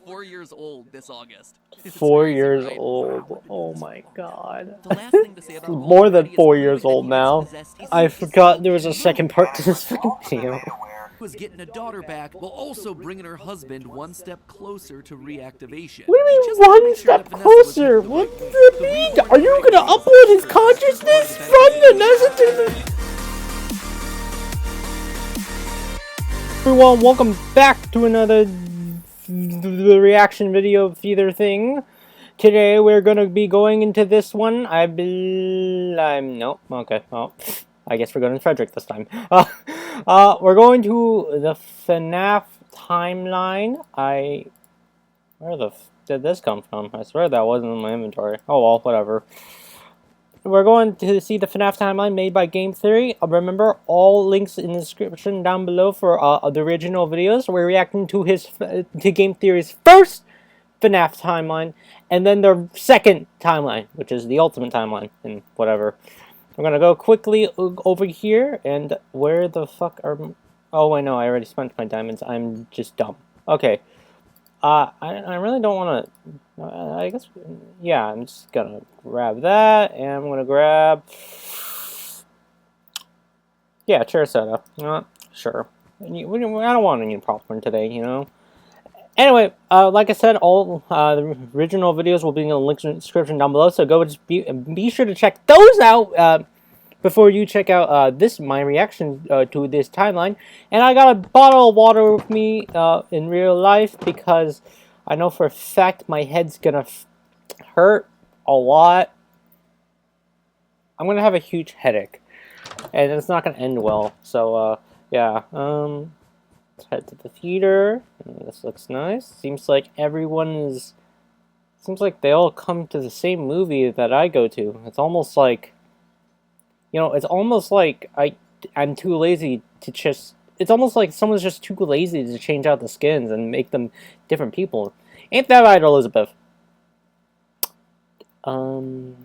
4 years old this August. It's 4 crazy, years right? old. Oh my god. The last thing to say about More than Freddy is 4 proving years that old he now. gets possessed I easily. forgot there was a second part to this freaking video. Was getting a daughter back while also bringing her husband one step closer to reactivation. What do you Just mean to one make sure step that Vanessa was closer? the What right does way. it The mean? reborn Are you gonna Greg upload his was consciousness the from the benefit. Nessa to the... Everyone, welcome back to another reaction video of either thing. Today we're gonna be going into this one. Nope. Okay. Oh, I guess we're going to Frederick this time. We're going to the FNAF timeline. Where the f did this come from? I swear that wasn't in my inventory. Oh well, whatever. We're going to see the FNAF timeline made by Game Theory. Remember, all links in the description down below for the original videos. We're reacting to Game Theory's first FNAF timeline, and then their second timeline, which is the ultimate timeline, and whatever. I'm gonna go quickly over here, and where the fuck are... Oh, I know, I already spent my diamonds. I'm just dumb. Okay. I really don't want to... I guess... Yeah, I'm just gonna grab that, and I'm gonna grab... Yeah, chair soda. Sure. I don't want any popcorn today, you know? Anyway, like I said, all the original videos will be in the link in the description down below, so go just be sure to check those out before you check out my reaction to this timeline. And I got a bottle of water with me in real life because I know for a fact my head's gonna hurt a lot. I'm gonna have a huge headache, and it's not gonna end well. So yeah. Let's head to the theater. This looks nice. Seems like Seems like they all come to the same movie that I go to. It's almost like... You know, it's almost like I'm too lazy to just... It's almost like someone's just too lazy to change out the skins and make them different people. Ain't that right, Elizabeth? No,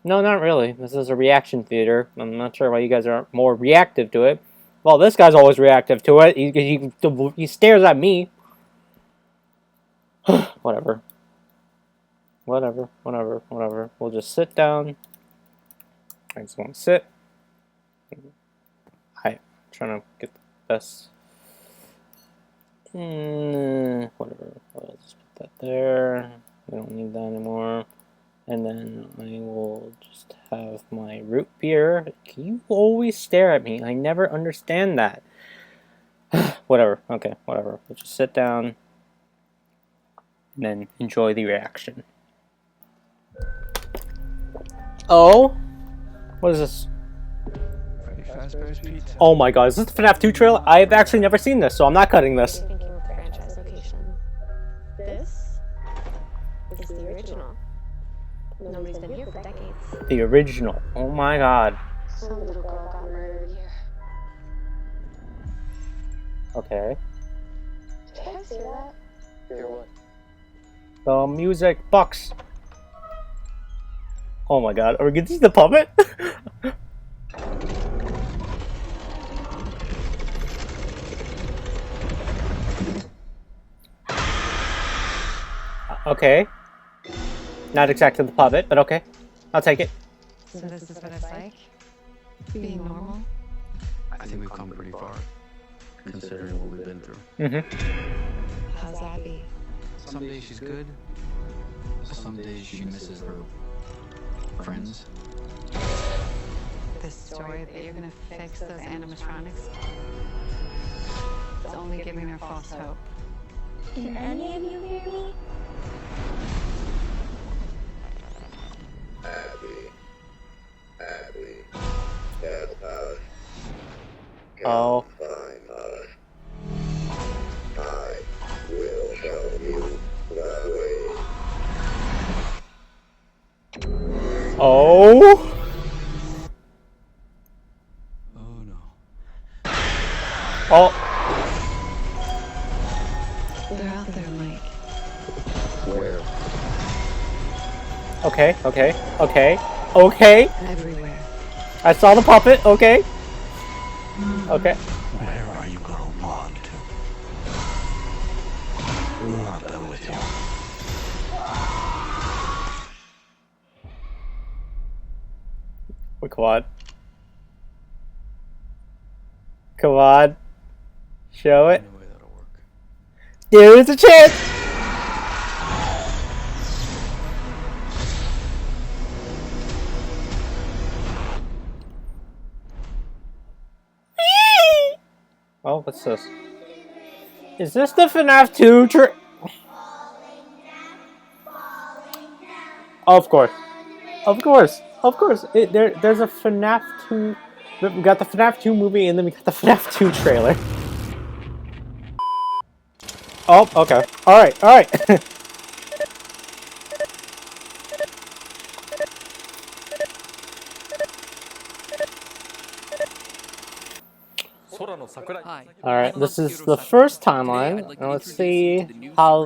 not really. This is a reaction theater. I'm not sure why you guys aren't more reactive to it. Well, this guy's always reactive to it. He stares at me. Whatever. Whatever. We'll just sit down. I just want to sit. I'm trying to get the best. Whatever. I'll just put that there. We don't need that anymore. And then I will just have my root beer. You always stare at me. I never understand that. Whatever. Okay, whatever. We'll just sit down and then enjoy the reaction. Oh? What is this? Oh my god, is this the FNAF 2 trailer? I've actually never seen this, so I'm not cutting this. Thinking of the franchise location. This is the original. Nobody's been here for decades. The original. Oh my god. Some little girl got murdered here. Okay. Did you guys hear that? Hear what? The music box. Oh my god, are we gonna see the puppet? Okay. Not exactly the puppet, but okay. I'll take it. So this is what it's like? Being normal? I think we've come pretty far, considering what we've been through. Mm-hmm. How's Abby? Some days she's good, some days she misses her friends. This story that you're gonna fix those animatronics? It's only giving her false hope. Can any of you hear me? Abby, help us. Oh. Find us. I will show you the way. Oh? Oh no. Oh. They're out there, Mike. Where? Okay. Everywhere. I saw the puppet, okay. Okay. Where are you gonna want to? We're not done with you. Come on. Come on. Show it. Anyway, that'll work. There's a chance! Oh, what's this? Is this the FNAF 2 Of course. Of course. Of course. There's a FNAF 2... We got the FNAF 2 movie and then we got the FNAF 2 trailer. Oh, okay. Alright, alright. Hi. Alright, this is the first timeline. Now let's see how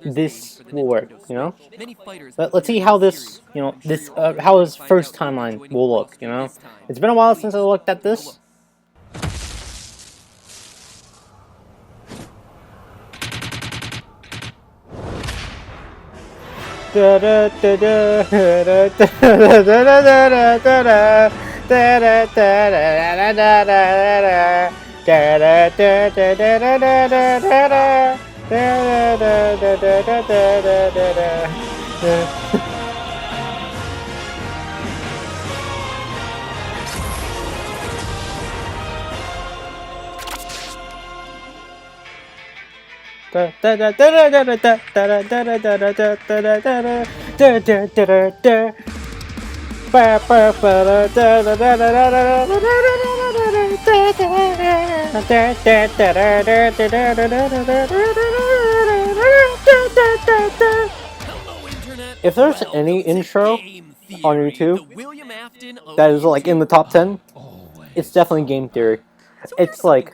this will work, you know? Let's see how this, you know, how his first timeline will look, you know? It's been a while since I looked at this. If there's any intro on YouTube that is like in the top 10, it's definitely game theory. It's like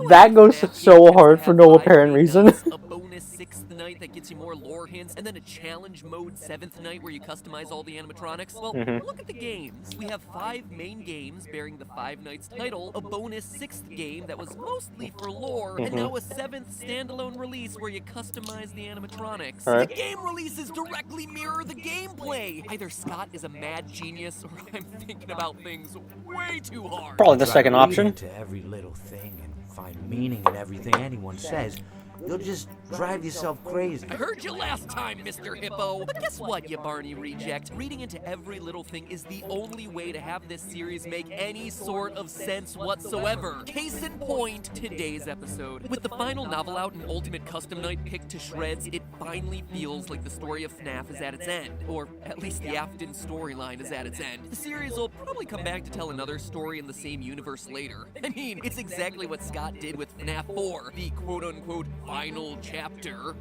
that goes so hard for no apparent reason. A bonus 6th night that gets you more lore hints, and then a challenge mode 7th night where you customize all the animatronics. Well, look at the games. We have 5 main games bearing the 5 nights title, a bonus 6th game that was mostly for lore, and now a 7th standalone release where you customize the animatronics. Right. The game releases directly mirror the gameplay. Either Scott is a mad genius, or I'm thinking about things way too hard. Probably the second option. To every little thing and find meaning in everything anyone says, you'll just drive yourself crazy. I heard you last time, Mr. Hippo. But guess what, you Barney reject? Reading into every little thing is the only way to have this series make any sort of sense whatsoever. Case in point, today's episode. With the final novel out and Ultimate Custom Night picked to shreds, it finally feels like the story of FNAF is at its end. Or at least the Afton storyline is at its end. The series will probably come back to tell another story in the same universe later. I mean, it's exactly what Scott did with FNAF 4, the quote-unquote final chapter, ...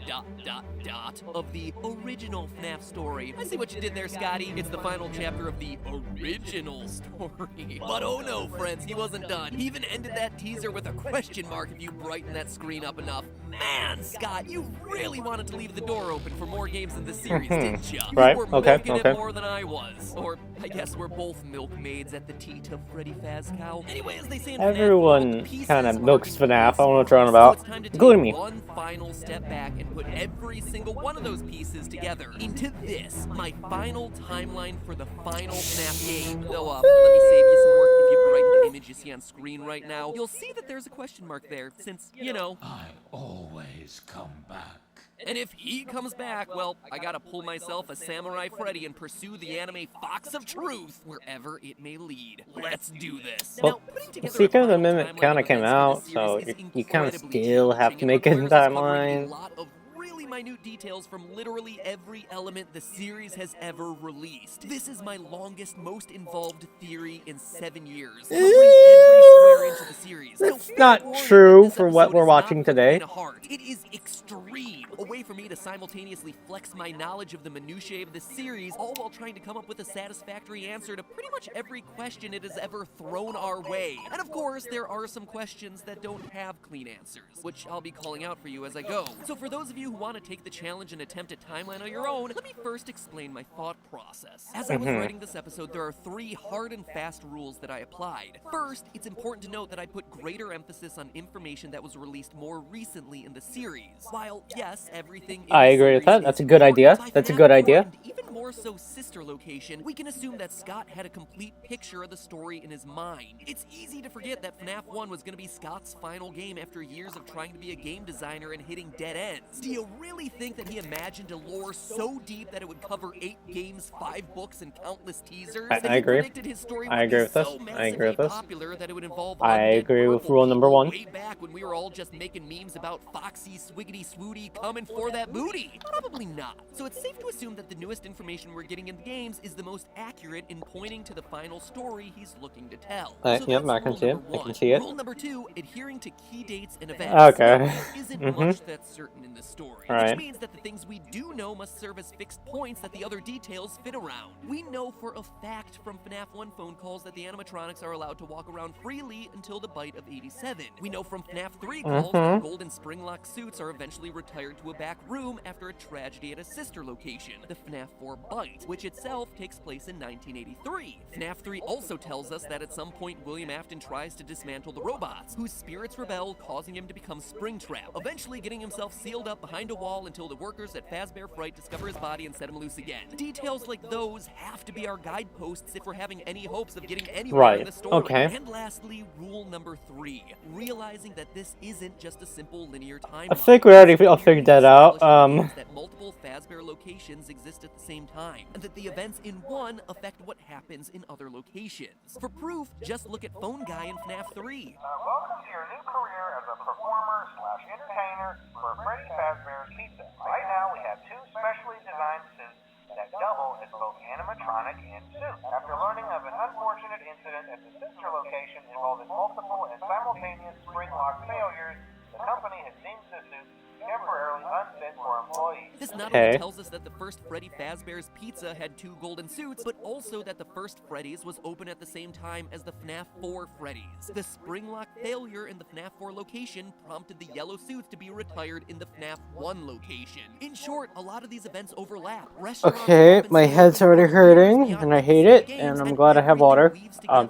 of the original FNAF story. I see what you did there, Scotty. It's the final chapter of the original story. But oh no, friends, he wasn't done. He even ended that teaser with a question mark if you brighten that screen up enough. Man, Scott, you really wanted to leave the door open for more games in this series, didn't you? Right, You were okay, milking okay. it more than I was. Or, I guess we're both milkmaids at the teat of Freddy Fazcow. Anyway, as they say in FNAF, Everyone the pieces kind of are milks in FNAF. I place. don't know what you're on So about, it's time to including take me. one final step back and put every single one of those pieces together into this, my final timeline for the final FNAF game. Though, let me save you some work. If you brighten the image you see on screen right now, you'll see that there's a question mark there, since, you know, I always come back. and if he comes back, well, I gotta pull myself a Samurai Freddy and pursue the anime Fox of Truth wherever it may lead. Let's do this. Well, Putting together a Secret of the final Mimic timeline kind of of came events for out, this so series is you kind of incredibly still have to challenging make it and requires us covering timeline. a lot of really minute details from literally every element the series has ever released. This is my longest, most involved theory in 7 years, covering every square inch of the series. That's So, not fair warning true that this for what episode we're is not watching for the today. faint of heart. It is extreme. A way for me to simultaneously flex my knowledge of the minutiae of the series, all while trying to come up with a satisfactory answer to pretty much every question it has ever thrown our way. And of course, there are some questions that don't have clean answers, which I'll be calling out for you as I go. So for those of you who want to take the challenge and attempt a timeline on your own, let me first explain my thought process. As I was writing this episode, there are 3 hard and fast rules that I applied. First, it's important to note that I put greater emphasis on information that was released more recently in the series. While, yes, everything in I the agree with series that. That's is a good idea. by That's a FNAF good 4 idea. and even more Lorso's sister location, we can assume that Scott had a complete picture of the story in his mind. It's easy to forget that FNAF 1 was going to be Scott's final game after years of trying to be a game designer and hitting dead ends. Do you really think that he imagined a lore so deep that it would cover 8 games, 5 books, and countless teasers? I That he agree. predicted his story I would agree be with this. so I agree massively with this. popular that it would involve I undead agree with purple rule number people 1. way back when we were all just making memes about Foxy, Swiggity, Swooty coming for that booty. Probably not. So it's safe to assume that the newest information we're getting in the games is the most accurate in pointing to the final story he's looking to tell. So Yep, that's I can rule see it. number I can one. see it. Rule number 2, adhering to key dates and events. Okay. Now, there isn't much that's certain in this story, Alright. which means that the things we do know must serve as fixed points that the other details fit around. We know for a fact from FNAF 1 phone calls that the animatronics are allowed to walk around freely until the bite of 87. We know from FNAF 3 calls that the golden spring-lock suits are eventually retired to a back room after a tragedy at a sister location, the FNAF 4 Bite, which itself takes place in 1983. FNAF 3 also tells us that at some point William Afton tries to dismantle the robots, whose spirits rebel, causing him to become Springtrap, eventually getting himself sealed up behind a wall until the workers at Fazbear Fright discover his body and set him loose again. Details like those have to be our guideposts if we're having any hopes of getting anywhere in the story. Okay. And lastly, rule number 3, realizing that this isn't just a simple linear timeline. I think we already figured that out. That multiple Fazbear locations exist at the same time, and that the events in one affect what happens in other locations. For proof, just look at Phone Guy in FNAF 3. Welcome to your new career as a performer/entertainer for Freddy Fazbear's Pizza. Right now, we have 2 specially designed suits that double as both animatronic and suit. After learning of an unfortunate incident at the sister location involving multiple and simultaneous spring lock failures, the company has deemed the suits temporarily unfit for employees. This not only tells us that the first Freddy Fazbear's Pizza had 2 golden suits, but also that the first Freddy's was open at the same time as the FNAF 4 Freddy's. The spring lock failure in the FNAF 4 location prompted the yellow suits to be retired in the FNAF 1 location. In short, a lot of these events overlap. Okay, my head's already hurting, and I hate it, and I'm glad I have water.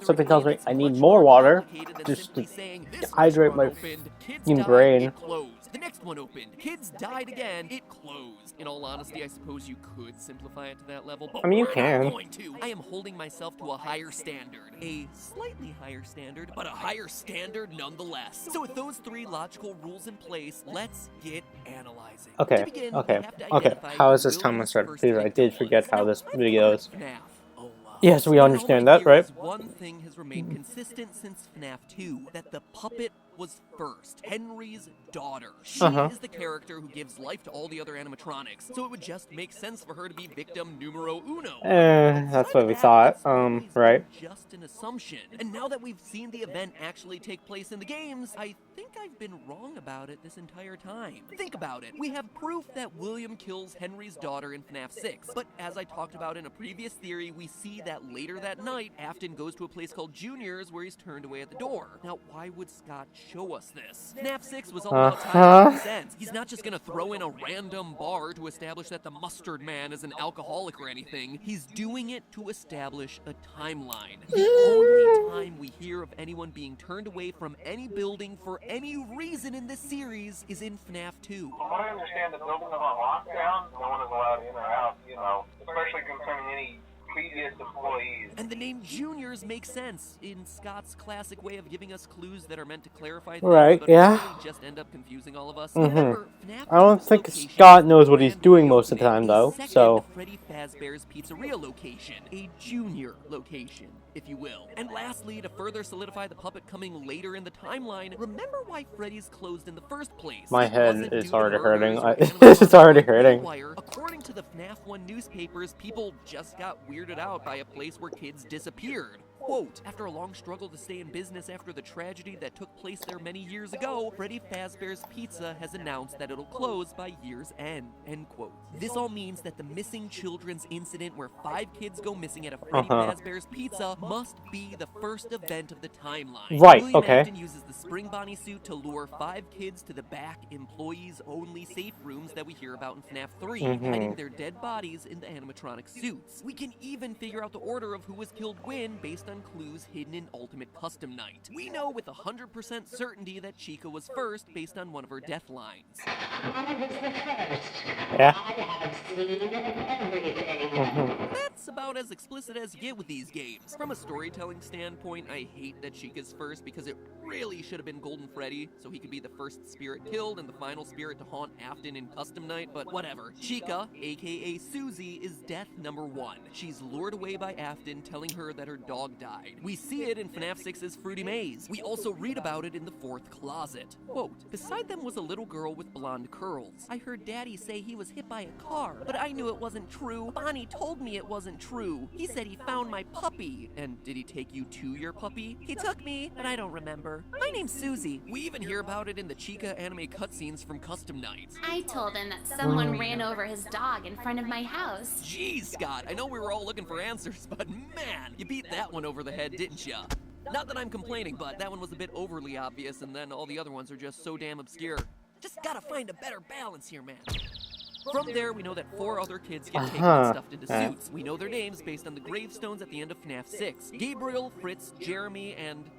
Something tells me I need more water, just to hydrate my brain. The next one opened. Kids died again. It closed. In all honesty, I suppose you could simplify it to that level, but I mean, you we're can. not going to. I am holding myself to a higher standard. A slightly higher standard, but a higher standard nonetheless. So with those 3 logical rules in place, let's get analyzing. Okay, To begin, we okay, have to okay. identify How is who this time William's started? first Please, I victim did forget was. how Now, this I've video played is. FNAF a lot. Yes, we So understand all I that, hear right? is one thing has remained consistent since FNAF 2, that the puppet was first. Henry's daughter. She is the character who gives life to all the other animatronics, so it would just make sense for her to be victim numero uno. That's what we thought. Right. Just an assumption. And now that we've seen the event actually take place in the games, I think I've been wrong about it this entire time. Think about it. We have proof that William kills Henry's daughter in FNAF 6, but as I talked about in a previous theory, we see that later that night, Afton goes to a place called Junior's where he's turned away at the door. Now, why would Scott show us this? FNAF 6 was all about tying up sense. He's not just gonna throw in a random bar to establish that the Mustard Man is an alcoholic or anything. He's doing it to establish a timeline. The only time we hear of anyone being turned away from any building for any reason in this series is in FNAF 2. From what I understand, the building is on lockdown. No one is allowed in or out, especially concerning any previous employees. And the name Juniors makes sense in Scott's classic way of giving us clues that are meant to clarify things, Right, but yeah. really just end up confusing all of us. Remember, FNAF I don't 2's think location Scott knows what he's grand doing most of the reopening time, though, is second so... to Freddy Fazbear's Pizzeria location, a junior location, if you will. And lastly, to further solidify the puppet coming later in the timeline, remember why Freddy's closed in the first place? My It head wasn't is due to already hurting. murders or It's already animatronics hurting. wire. According to the FNAF 1 newspapers, people just got weirded out by a place where kids disappeared. Quote, after a long struggle to stay in business after the tragedy that took place there many years ago, Freddy Fazbear's Pizza has announced that it'll close by year's end, end quote. This all means that the missing children's incident where 5 kids go missing at a Freddy Fazbear's Pizza must be the first event of the timeline. Right, William okay. Afton uses the Spring Bonnie suit to lure 5 kids to the back employees-only safe rooms that we hear about in FNAF 3, hiding their dead bodies in the animatronic suits. We can even figure out the order of who was killed when based on clues hidden in Ultimate Custom Night. We know with 100% certainty that Chica was first based on one of her death lines. Yeah. I have seen everything. That's about as explicit as you get with these games. From a storytelling standpoint, I hate that Chica's first because it really should have been Golden Freddy, so he could be the first spirit killed and the final spirit to haunt Afton in Custom Night, but whatever. Chica, aka Susie, is death number 1. She's lured away by Afton, telling her that her dog died. We see it in FNAF 6's Fruity Maze. We also read about it in the 4th closet. Quote, beside them was a little girl with blonde curls. I heard Daddy say he was hit by a car, but I knew it wasn't true. Bonnie told me it wasn't true. He said he found my puppy. And did he take you to your puppy? He took me, but I don't remember. My name's Susie. We even hear about it in the Chica anime cutscenes from Custom Nights. I told him that someone ran over his dog in front of my house. Jeez, Scott, I know we were all looking for answers, but man, you beat that one over the head, didn't ya? Not that I'm complaining, but that one was a bit overly obvious, and then all the other ones are just so damn obscure. Just gotta find a better balance here, man. From there, we know that 4 other kids get taken and stuffed into suits. We know their names based on the gravestones at the end of FNAF 6. Gabriel, Fritz, Jeremy, and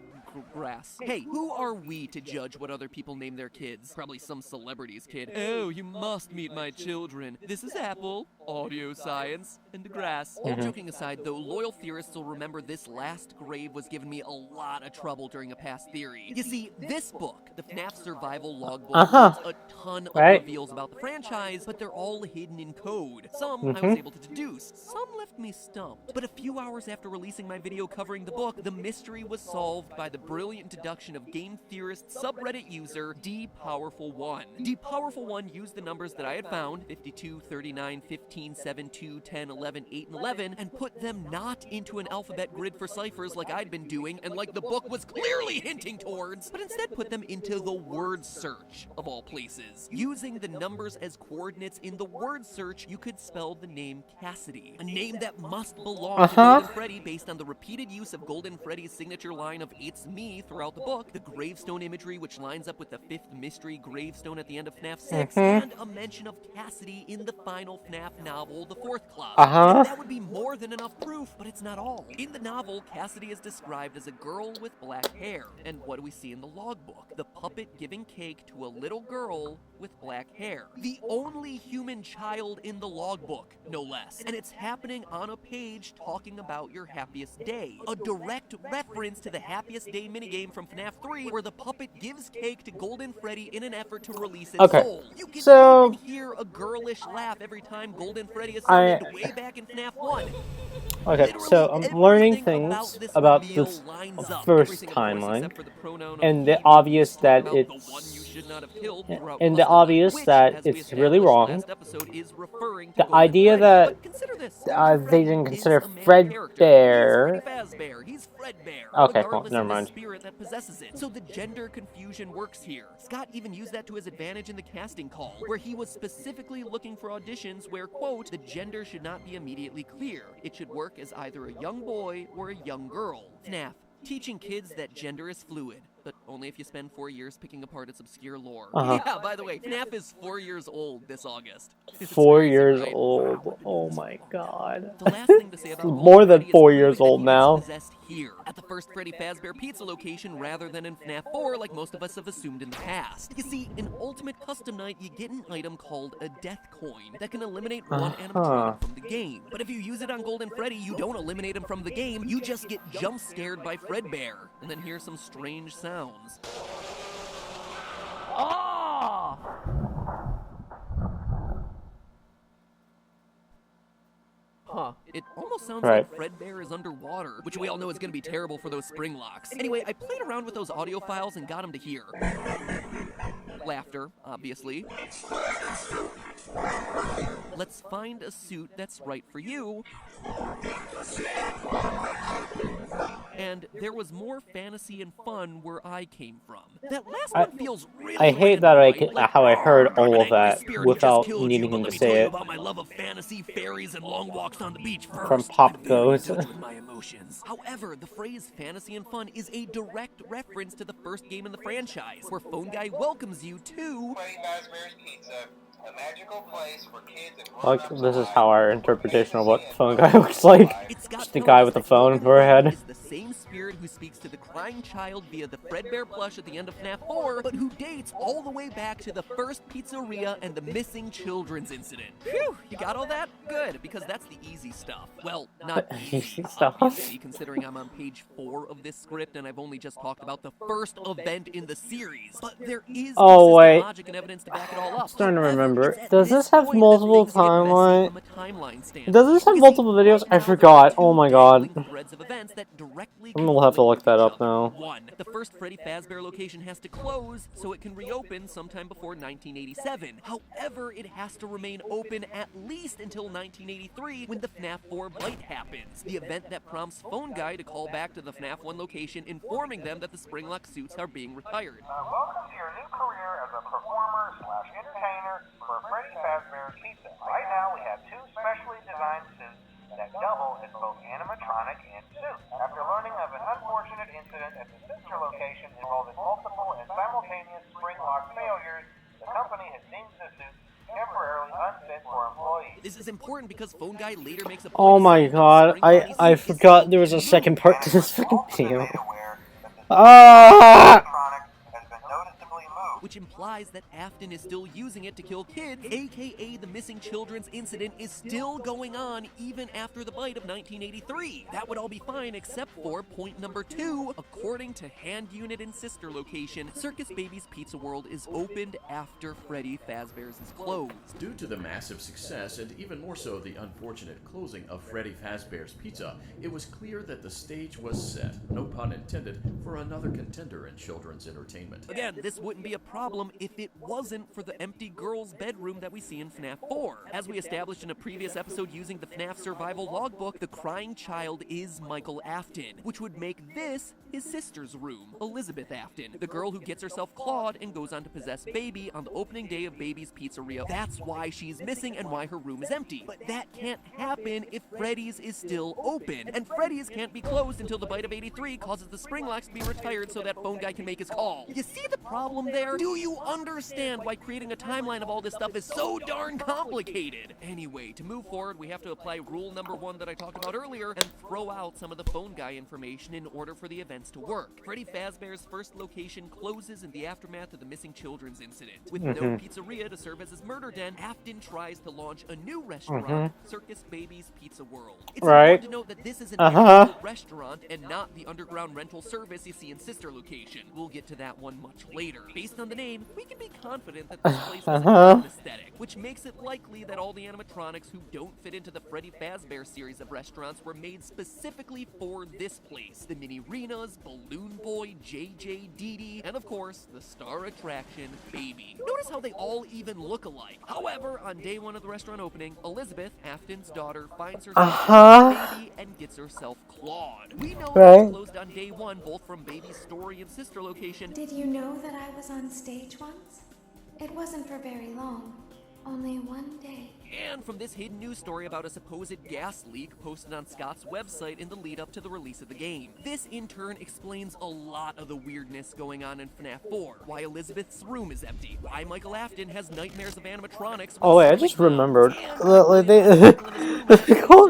Grass. Hey, who are we to judge what other people name their kids? Probably some celebrity's kid. Oh, you must meet my children. This is Apple, audio science, and Grass. All joking aside, though, loyal theorists will remember this last grave was giving me a lot of trouble during a past theory. You see, this book, the FNAF Survival Logbook, holds a ton of reveals about the franchise, but they're all hidden in code. Some I was able to deduce, some left me stumped. But a few hours after releasing my video covering the book, the mystery was solved by the brilliant deduction of game theorist subreddit user DPowerful1. DPowerful1 used the numbers that I had found, 52, 39, 15, 7, 2, 10, 11, 8, and 11, and put them not into an alphabet grid for ciphers like I'd been doing and like the book was clearly hinting towards, but instead put them into the word search, of all places. Using the numbers as coordinates in the word search, you could spell the name Cassidy, a name that must belong to Golden Freddy based on the repeated use of Golden Freddy's signature line of "It's me" throughout the book, the gravestone imagery which lines up with the 5th mystery gravestone at the end of FNAF 6, and a mention of Cassidy in the final FNAF novel, The 4th Closet. And that would be more than enough proof, but it's not all. In the novel, Cassidy is described as a girl with black hair. And what do we see in the logbook? The puppet giving cake to a little girl with black hair. The only human child in the logbook, no less. And it's happening on a page talking about your happiest day. A direct reference to the happiest day minigame from FNAF 3, where the puppet gives cake to Golden Freddy in an effort to release its soul. You can even hear a girlish laugh every time Golden Freddy is summoned way back in FNAF 1. Okay, so I'm learning things about this first timeline, and the obvious that it's really wrong. The idea that they didn't consider Fredbear. Okay, well, never mind. So the gender confusion works here. Scott even used that to his advantage in the casting call, where he was specifically looking for auditions where, quote, the gender should not be immediately clear. It should work as either a young boy or a young girl. FNAF, teaching kids that gender is fluid, but only if you spend 4 years picking apart its obscure lore. Yeah, by the way, FNAF is 4 years old this August. 4 years old. Oh my god. The last thing to say about more than 4 years old now. Here, at the first Freddy Fazbear Pizza location rather than in FNAF 4 like most of us have assumed in the past. You see, in Ultimate Custom Night, you get an item called a death coin that can eliminate one animatronic from the game. But if you use it on Golden Freddy, you don't eliminate him from the game, you just get jump scared by Fredbear, and then hear some strange sounds. Ah! Huh. It almost sounds like Fredbear is underwater, which we all know is going to be terrible for those spring locks. Anyway, I played around with those audio files and got him to hear. Laughter, obviously. Let's find a suit that's right for you. And there was more fantasy and fun where I came from. That last one feels really I hate that how I heard all of that without needing him to say it. About my love of fantasy, fairies, and long walks on the beach first. From Pop Goes. My emotions. However, the phrase fantasy and fun is a direct reference to the first game in the franchise, where Phone Guy welcomes you to Freddy Fazbear's Pizza, a magical place for kids and this is how our interpretation of what Phone Guy looks like. Just a guy with a phone for a head. same spirit who speaks to the crying child via the Fredbear plush at the end of FNAF 4, but who dates all the way back to the first pizzeria and the missing children's incident. Phew, you got all that? Good, because that's the easy stuff. Well, not easy, obviously, considering I'm on page 4 of this script and I've only just talked about the first event in the series. But there is consistent logic and evidence to back it all up. I'm starting to remember. Does this have multiple timelines? Does this have multiple videos? I forgot. Oh my god. I'm gonna have to look that up now. 1. The first Freddy Fazbear location has to close so it can reopen sometime before 1987. However, it has to remain open at least until 1983 when the FNAF 4 bite happens, the event that prompts Phone Guy to call back to the FNAF 1 location informing them that the Springlock suits are being retired. Welcome to your new career as a performer/entertainer for Freddy Fazbear's Pizza. Right now we have 2 specially designed suits that double as both animatronic and suit. After learning of an unfortunate incident at the sister location involving multiple and simultaneous Springlock failures, the company has deemed the suits temporarily unfit for employees. This is important because Phone Guy later makes a point. Oh my god, I forgot there was a second part to this freaking video. Which implies that Afton is still using it to kill kids, aka the missing children's incident is still going on even after the bite of 1983. That would all be fine except for point number 2. According to Hand Unit and Sister Location, Circus Baby's Pizza World is opened after Freddy Fazbear's is closed. Due to the massive success and even more so the unfortunate closing of Freddy Fazbear's Pizza, it was clear that the stage was set, no pun intended, for another contender in children's entertainment. Again, this wouldn't be a problem if it wasn't for the empty girl's bedroom that we see in FNAF 4. As we established in a previous episode using the FNAF survival logbook, the crying child is Michael Afton, which would make this his sister's room, Elizabeth Afton, the girl who gets herself clawed and goes on to possess Baby on the opening day of Baby's Pizzeria. That's why she's missing and why her room is empty. But that can't happen if Freddy's is still open, and Freddy's can't be closed until the bite of 83 causes the Springlocks to be retired so that Phone Guy can make his call. You see the problem there? Do you understand why creating a timeline of all this stuff is so darn complicated? Anyway, to move forward, we have to apply rule number 1 that I talked about earlier and throw out some of the Phone Guy information in order for the events to work. Freddy Fazbear's first location closes in the aftermath of the missing children's incident. With no pizzeria to serve as his murder den, Afton tries to launch a new restaurant, Circus Baby's Pizza World. It's important to note that this is an actual restaurant and not the underground rental service you see in Sister Location. We'll get to that one much later. Based on the name, we can be confident that this place has a fun aesthetic, which makes it likely that all the animatronics who don't fit into the Freddy Fazbear series of restaurants were made specifically for this place. The Mini-Renas, Balloon Boy, JJ, Dee Dee, and of course, the star attraction, Baby. Notice how they all even look alike. However, on day 1 of the restaurant opening, Elizabeth, Afton's daughter, finds herself Baby and gets herself clawed. We know that it's closed on day 1, both from Baby's story and Sister Location. Did you know that I was on stage once? It wasn't for very long. Only one day. And from this hidden news story about a supposed gas leak posted on Scott's website in the lead up to the release of the game. This in turn explains a lot of the weirdness going on in FNAF 4. Why Elizabeth's room is empty. Why Michael Afton has nightmares of animatronics. Oh wait, I just remembered.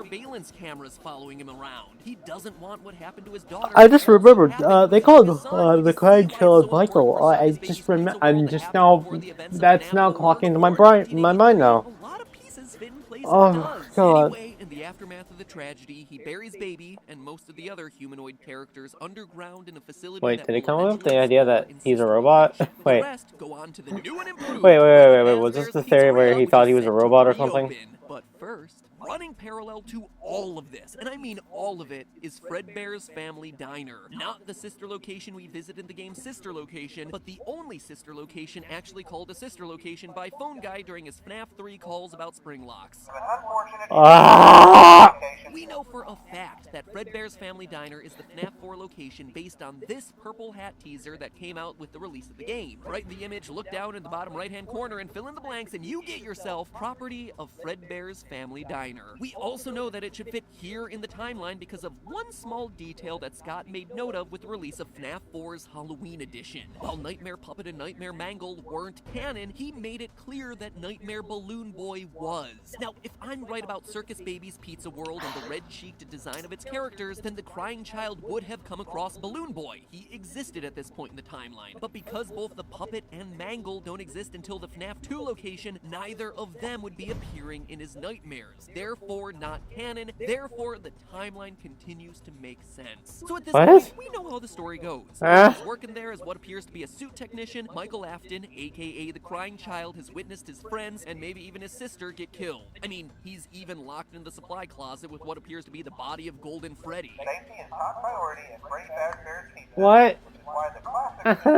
Surveillance cameras following him around. He doesn't want what happened to his daughter. I just remembered. They called the crying child Michael. I just remember. I'm just now. That's now clocking into my mind now. Oh god. Anyway, in the aftermath of the tragedy, he buries Baby and most of the other humanoid characters underground in a facility. Wait, did he come up with the idea that he's a robot? Wait. Wait. Was this the theory where he thought he was a robot or something? But first, running parallel to all of this, and I mean all of it, is Fredbear's Family Diner. Not the sister location we visit in the game's Sister Location, but the only sister location actually called a sister location by Phone Guy during his FNAF 3 calls about Springlocks. We know for a fact that Fredbear's Family Diner is the FNAF 4 location based on this purple hat teaser that came out with the release of the game. Right in the image, look down in the bottom right-hand corner and fill in the blanks, and you get yourself property of Fredbear's Family Diner. We also know that it should fit here in the timeline because of one small detail that Scott made note of with the release of FNAF 4's Halloween edition. While Nightmare Puppet and Nightmare Mangle weren't canon, he made it clear that Nightmare Balloon Boy was. Now, if I'm right about Circus Baby's Pizza World and the red-cheeked design of its characters, then the crying child would have come across Balloon Boy. He existed at this point in the timeline. But because both the puppet and Mangle don't exist until the FNAF 2 location, neither of them would be appearing in his nightmares. Therefore, not canon. Therefore, the timeline continues to make sense. So at this point, we know how the story goes. He's working there as what appears to be a suit technician. Michael Afton, aka the crying child, has witnessed his friends and maybe even his sister get killed. I mean, he's even locked in the supply closet with what appears to be the body of Golden Freddy. Safety is top priority at Freddy Fazbear's Pizza. What? Which is why the classic suit is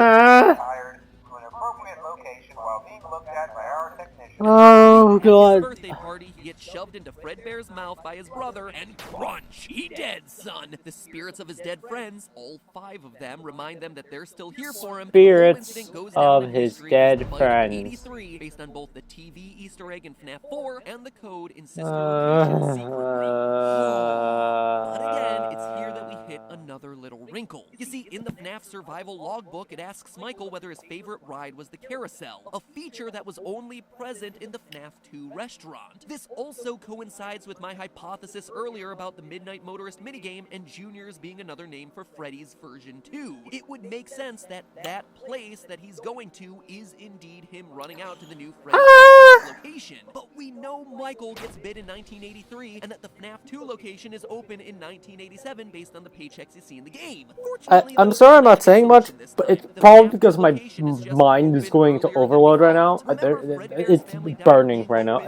retired to an appropriate location while being looked at by our technician. Oh, God. At his birthday party, he gets shoved into Fredbear's mouth by his brother, and crunch! He dead, son! The spirits of his dead friends, all 5 of them, remind them that they're still here for him. Spirits of his dead friends. 83, based on both the TV Easter egg in FNAF 4 and the code in Sister Location's secret ring. But again, it's here that we hit another little wrinkle. You see, in the FNAF survival logbook, it asks Michael whether his favorite ride was the carousel, a feature that was only present in the FNAF 2 restaurant. This also coincides with my hypothesis earlier about the Midnight Motorist minigame and Junior's being another name for Freddy's version 2. It would make sense that that place that he's going to is indeed him running out to the new Freddy location. But we know Michael gets bit in 1983 and that the FNAF 2 location is open in 1987 based on the paychecks you see in the game. I'm sorry I'm not saying much, but it's probably because my mind is going to overload right now. It's burning right now.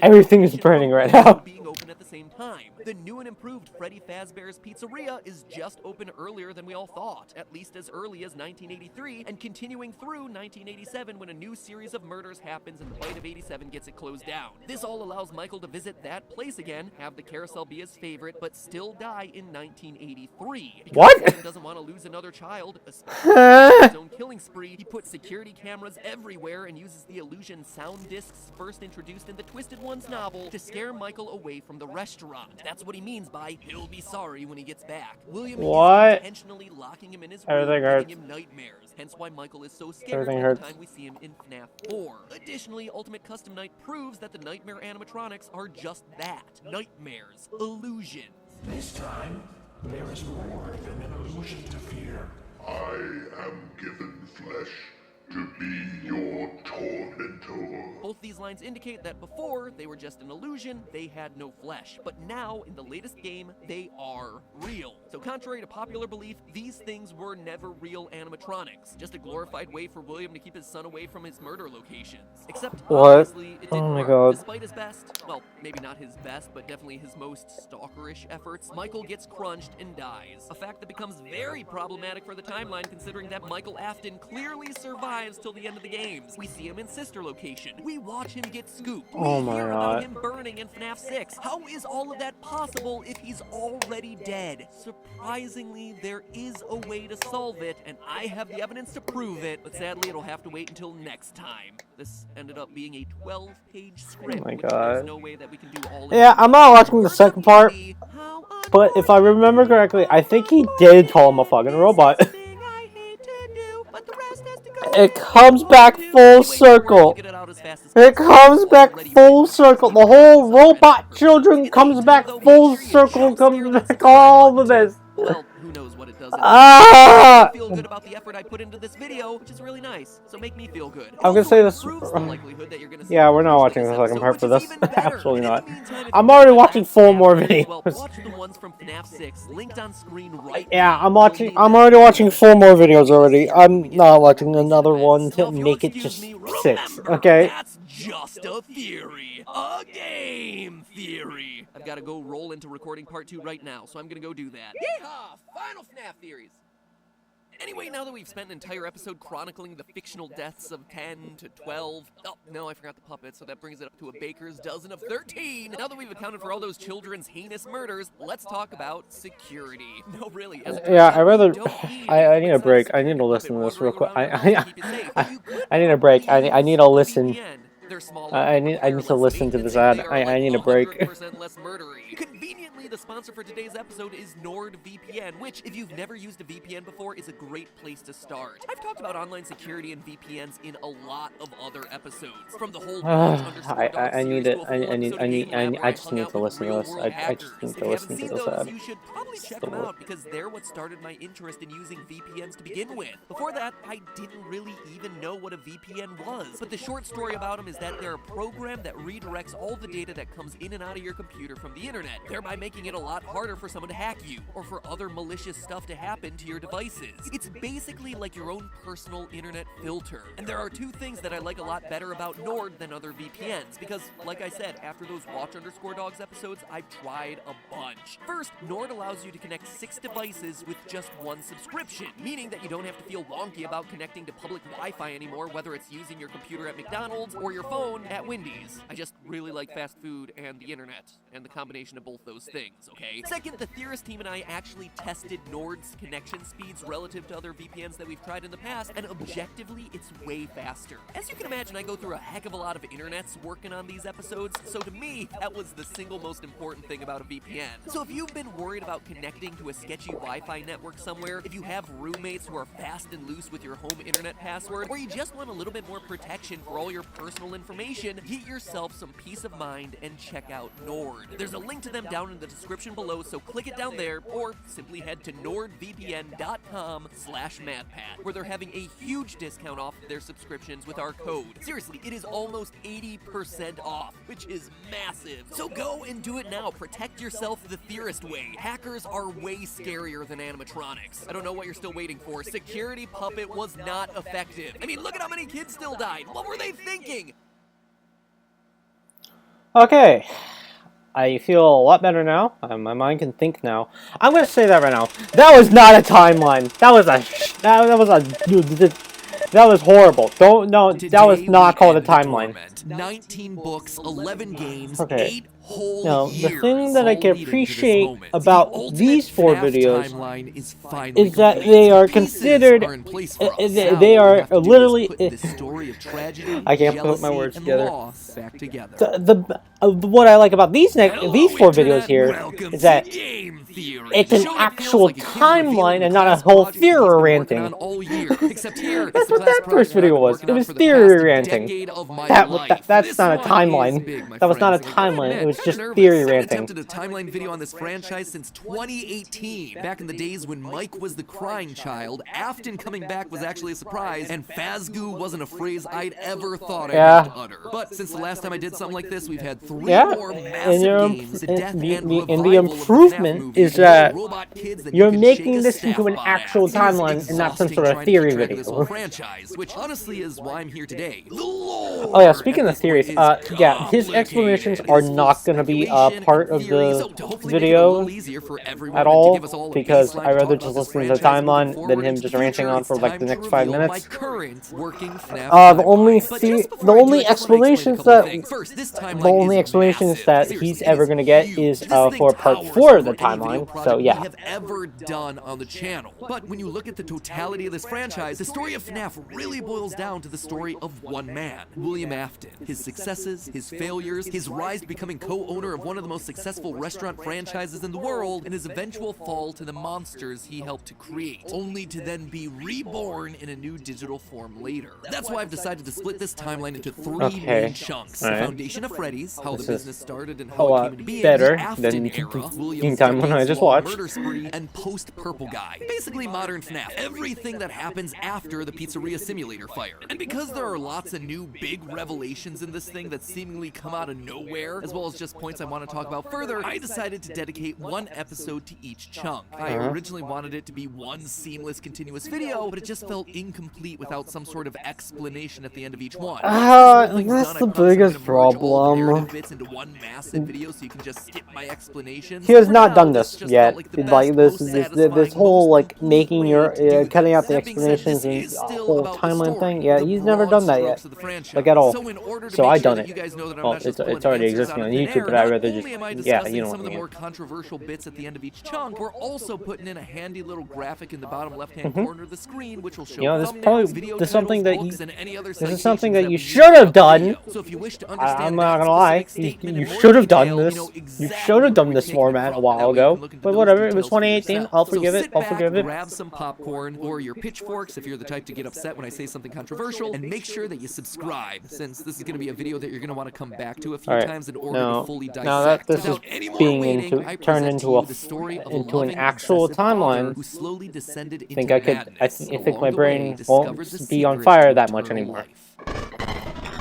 Everything is burning right now. Open at the same time. The new and improved Freddy Fazbear's Pizzeria is just open earlier than we all thought, at least as early as 1983, and continuing through 1987 when a new series of murders happens and the bite of 87 gets it closed down. This all allows Michael to visit that place again, have the carousel be his favorite, but still die in 1983. Because what? He doesn't want to lose another child, especially his own killing spree. He puts security cameras everywhere and uses the illusion sound discs first introduced in the Twisted Ones novel to scare Michael away from the restaurant. That's what he means by he'll be sorry when he gets back. William is intentionally locking him in his room, giving him nightmares. Hence why Michael is so scared every time we see him in FNAF 4. Additionally, Ultimate Custom Night proves that the nightmare animatronics are just that. Nightmares. Illusions. This time, there is more than an illusion to fear. I am given flesh to be your tormentor. Both these lines indicate that before, they were just an illusion, they had no flesh. But now, in the latest game, they are real. So contrary to popular belief, these things were never real animatronics. Just a glorified way for William to keep his son away from his murder locations. Except, obviously, it didn't work. God. Despite his best, well, maybe not his best, but definitely his most stalkerish efforts, Michael gets crunched and dies. A fact that becomes very problematic for the timeline, considering that Michael Afton clearly survived till the end of the games. We see him in Sister Location. We watch him get scooped. We hear about him burning in FNAF 6. How is all of that possible if he's already dead? Surprisingly, there is a way to solve it, and I have the evidence to prove it, but sadly it'll have to wait until next time. This ended up being a 12-page script, which there's no way that we can do all. Yeah, I'm not watching the second part, but if I remember correctly, I think he did call him a fucking robot. It comes back full circle. It comes back full circle. The whole robot children comes back full circle. Comes back all of this. Well, who knows what it does. I feel good about the effort I put into this video, which is really nice. So make me feel good. I'm gonna say this. Yeah, we're not watching the second part for this. Absolutely not. I'm already watching 4 more videos. Watch the ones from FNAF 6, linked on screen right. Yeah, I'm already watching 4 more videos already. I'm not watching another one to make it just 6. Okay. That's just a theory. A game theory. I've got to go roll into recording part 2 right now, so I'm gonna go do that. Yeehaw! Final FNAF theories. Anyway, now that we've spent an entire episode chronicling the fictional deaths of 10 to 12... Oh, no, I forgot the puppet, so that brings it up to a baker's dozen of 13. Now that we've accounted for all those children's heinous murders, let's talk about security. No, really. Yeah, I need a break. I need to listen to this real quick. I need a break. I need to listen. I need to listen to this ad. I need a break. Conveniently Finally, the sponsor for today's episode is NordVPN, which, if you've never used a VPN before, is a great place to start. I've talked about online security and VPNs in a lot of other episodes, from the whole I need it. I just need to listen to this. I just need to listen to this. You should probably check them out because they're what started my interest in using VPNs to begin with. Before that, I didn't really even know what a VPN was. But the short story about them is that they're a program that redirects all the data that comes in and out of your computer from the internet, thereby making it a lot harder for someone to hack you or for other malicious stuff to happen to your devices. It's basically like your own personal internet filter. And there are two things that I like a lot better about Nord than other VPNs because, like I said, after those Watch_Dogs episodes, I've tried a bunch. First, Nord allows you to connect 6 devices with just one subscription, meaning that you don't have to feel wonky about connecting to public Wi-Fi anymore, whether it's using your computer at McDonald's or your phone at Wendy's. I just really like fast food and the internet, and the combination of both those things, okay? Second, the Theorist team and I actually tested Nord's connection speeds relative to other VPNs that we've tried in the past, and objectively, it's way faster. As you can imagine, I go through a heck of a lot of internets working on these episodes, so to me, that was the single most important thing about a VPN. So if you've been worried about connecting to a sketchy Wi-Fi network somewhere, if you have roommates who are fast and loose with your home internet password, or you just want a little bit more protection for all your personal information, get yourself some peace of mind and check out Nord. There's a link to them down in the description below, so click it down there, or simply head to nordvpn.com/MatPat, where they're having a huge discount off their subscriptions with our code. Seriously, it is almost 80% off, which is massive. So go and do it now. Protect yourself the Theorist way. Hackers are way scarier than animatronics. I don't know what you're still waiting for. Security Puppet was not effective. I mean, look at how many kids still died. What were they thinking? Okay. I feel a lot better now. My mind can think now. I'm gonna say that right now. That was not a timeline. That was horrible. That was not called a timeline. 19 books, 11 games, okay. 8 whole now, years. the thing that I can appreciate about these 4 videos is that they are considered, they are literally, I can't put my words together. What I like about these 4 videos here is that it's an actual timeline and not a whole theory ranting. That's what that first video was. It was theory ranting. That's not a timeline. That was not a timeline. It was just theory ranting. Attempted a timeline video on this franchise since 2018. Back in the days when Mike was the crying child, Afton coming back was actually a surprise, and Fazgoo wasn't a phrase I'd ever thought I'd have to utter. But since the last time I did something like this, we've had 3 more massive games, the death and the improvement is that you're making this into an actual timeline and not some sort of theory video. Franchise, which honestly is why I'm here today. Oh yeah, speaking of theories, yeah, his explanations are not going to be part of the video at all, because I'd rather just listen to the timeline than him just ranting on for like the next 5 minutes. The only explanations that he's ever going to get is for part 4 of the timeline, so yeah. Have ever done on the channel. But when you look at the totality of this franchise, the story of FNAF really boils down to the story of one man, William Afton. His successes, his failures, his rise to becoming co-owner of one of the most successful restaurant franchises in the world, and his eventual fall to the monsters he helped to create, only to then be reborn in a new digital form later. That's why I've decided to split this timeline into 3 main chunks. The foundation of Freddy's, how the business started and how it came into being, better the Afton than era, the timeline I just watched. murder spree, and post-Purple Guy. Basically modern FNAF. Everything that happens after the pizzeria simulator fire. And because there are lots of new big revelations in this thing that seemingly come out of nowhere, as well as just points I want to talk about further, I decided to dedicate 1 episode to each chunk. I originally wanted it to be one seamless, continuous video, but it just felt incomplete without some sort of explanation at the end of each one. That's the biggest problem. Bits into one massive video so you can just skip my explanation. He has not done this. just just yet. felt like the Like best, this, most this satisfying, whole most like making complete your way to do cutting this. out the That being said, explanations this and is a still whole about the timeline story, thing. Yeah, the he's never broad done that strokes yet. of the franchise. Like at all. So in order to So make I sure done that it. you guys know that I'm Well, not just it's pulling already answers existing out on of thin YouTube, air, but I not rather only just am I yeah, discussing you know some what of I the mean. more controversial bits at the end of each chunk, we're also putting in a handy little graphic in the bottom left-hand corner of the screen, which will show You know, this thumbnails, probably video this is something titles, that books, and any other this is something citations that that you we use should have throughout the done. video. So if you wish to understand I'm not that gonna lie. specific statement You in more should have done detail, this. you know You exactly should have where done we're this taking it format a from. while That way you ago. can look into But those whatever. It was details for 2018. yourself. I'll So forgive it. sit I'll back, forgive it. grab some popcorn or your pitchforks if you're the type to get upset when I say something controversial, and make sure that you subscribe, since this is going to be a video that you're going to want to come back to a few times in order to fully dissect. Now that this is Without any more being waiting, I turned present into to a you the story of a into an loving, actual obsessive father timeline, who slowly descended I think into I could. madness. I think Along my the brain way, won't discovered the be on secret fire to that much eternal anymore. life.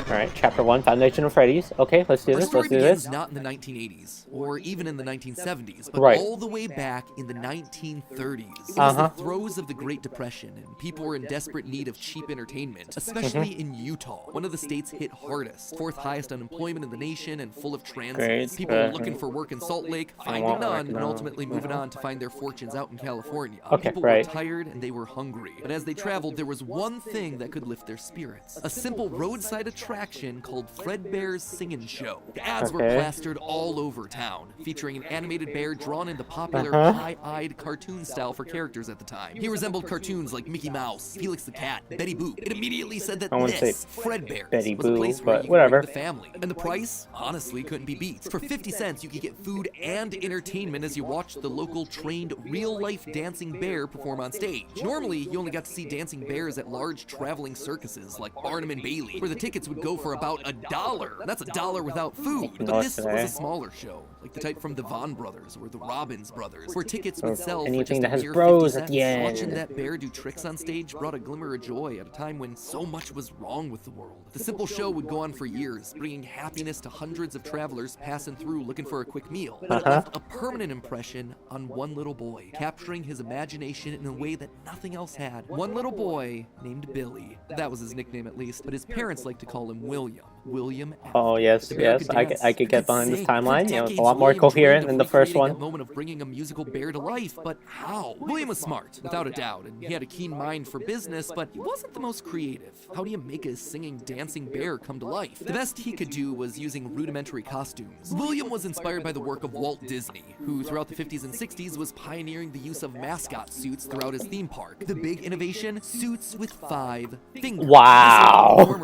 All right, Chapter 1, Foundation of Freddy's. Okay, let's do Our this. story Let's do begins this. not in the 1980s, or even in the 1970s, but Right. all the way back in the 1930s. It was the throes of the Great Depression, and people were in desperate need of cheap entertainment, especially in Utah, one of the states hit hardest, fourth highest unemployment in the nation, and full of transits. People were looking for work in Salt Lake, finding none, and ultimately moving on to find their fortunes out in California. People were tired and they were hungry, but as they traveled, there was one thing that could lift their spirits: a simple roadside attraction called Fredbear's Singin' Show. The ads were plastered all over town, featuring an animated bear drawn in the popular pie-eyed cartoon style for characters at the time. He resembled cartoons like Mickey Mouse, Felix the Cat, Betty Boop. It immediately said that this, Fredbear's, was a place where you could bring the family. And the price, honestly, couldn't be beat. For 50 cents, you could get food and entertainment as you watched the local trained real-life dancing bear perform on stage. Normally, you only got to see dancing bears at large traveling circuses like Barnum and Bailey, where the tickets would go for about $1. That's $1 without food. But this was a smaller show, like the type from the Von Brothers or the Robbins Brothers, where tickets would sell for just that a has mere bros 50 at cents. the end. Watching that bear do tricks on stage brought a glimmer of joy at a time when so much was wrong with the world. The simple show would go on for years, bringing happiness to hundreds of travelers passing through looking for a quick meal. But it left a permanent impression on one little boy, capturing his imagination in a way that nothing else had. One little boy named Billy. That was his nickname at least, but his parents liked to call him William. William F. Oh yes, yes, I could get behind this timeline. You know, it's a lot more coherent than the first one. That moment of bringing a musical bear to life, but how? William was smart, without a doubt, and he had a keen mind for business, but he wasn't the most creative. How do you make a singing, dancing bear come to life? The best he could do was using rudimentary costumes. William was inspired by the work of Walt Disney, who throughout the 50s and 60s was pioneering the use of mascot suits throughout his theme park. The big innovation: suits with 5 fingers. Wow.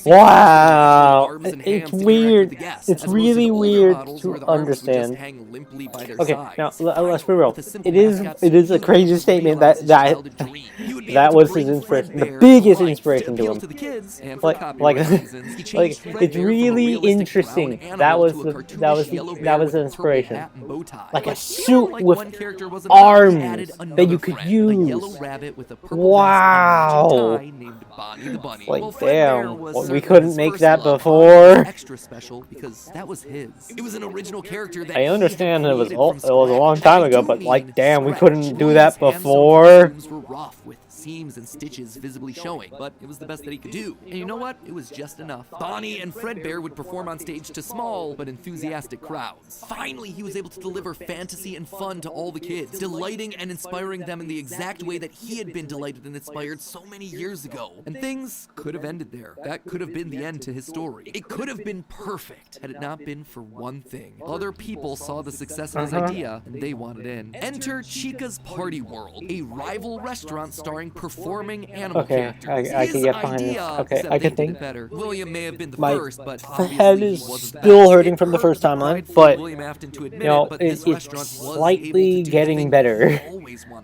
Wow. It's weird. It's really weird to understand. Okay, now let's be real. It is a crazy statement that was his inspiration, the biggest inspiration to him. Like it's really interesting. That was the inspiration. Like a suit with arms that you could use. Wow. Like damn, we couldn't make that before. Extra special because that was his. It was an original character that I understand it was a long time ago, but like damn, we couldn't do that before. Were rough with seams and stitches visibly showing, but it was the best that he could do. And you know what? It was just enough. Bonnie and Fredbear would perform on stage to small but enthusiastic crowds. Finally, he was able to deliver fantasy and fun to all the kids, delighting and inspiring them in the exact way that he had been delighted and inspired so many years ago. And things could have ended there. That could have been the end to his story. It could have been perfect had it not been for one thing. Other people saw the success of his idea and they wanted in. Enter Chica's Party World, a rival restaurant starring performing animal characters. I can get behind this. Okay, I can think. Better. William may have been the My first, but head is still hurting from the first timeline, but you know, it's slightly getting better.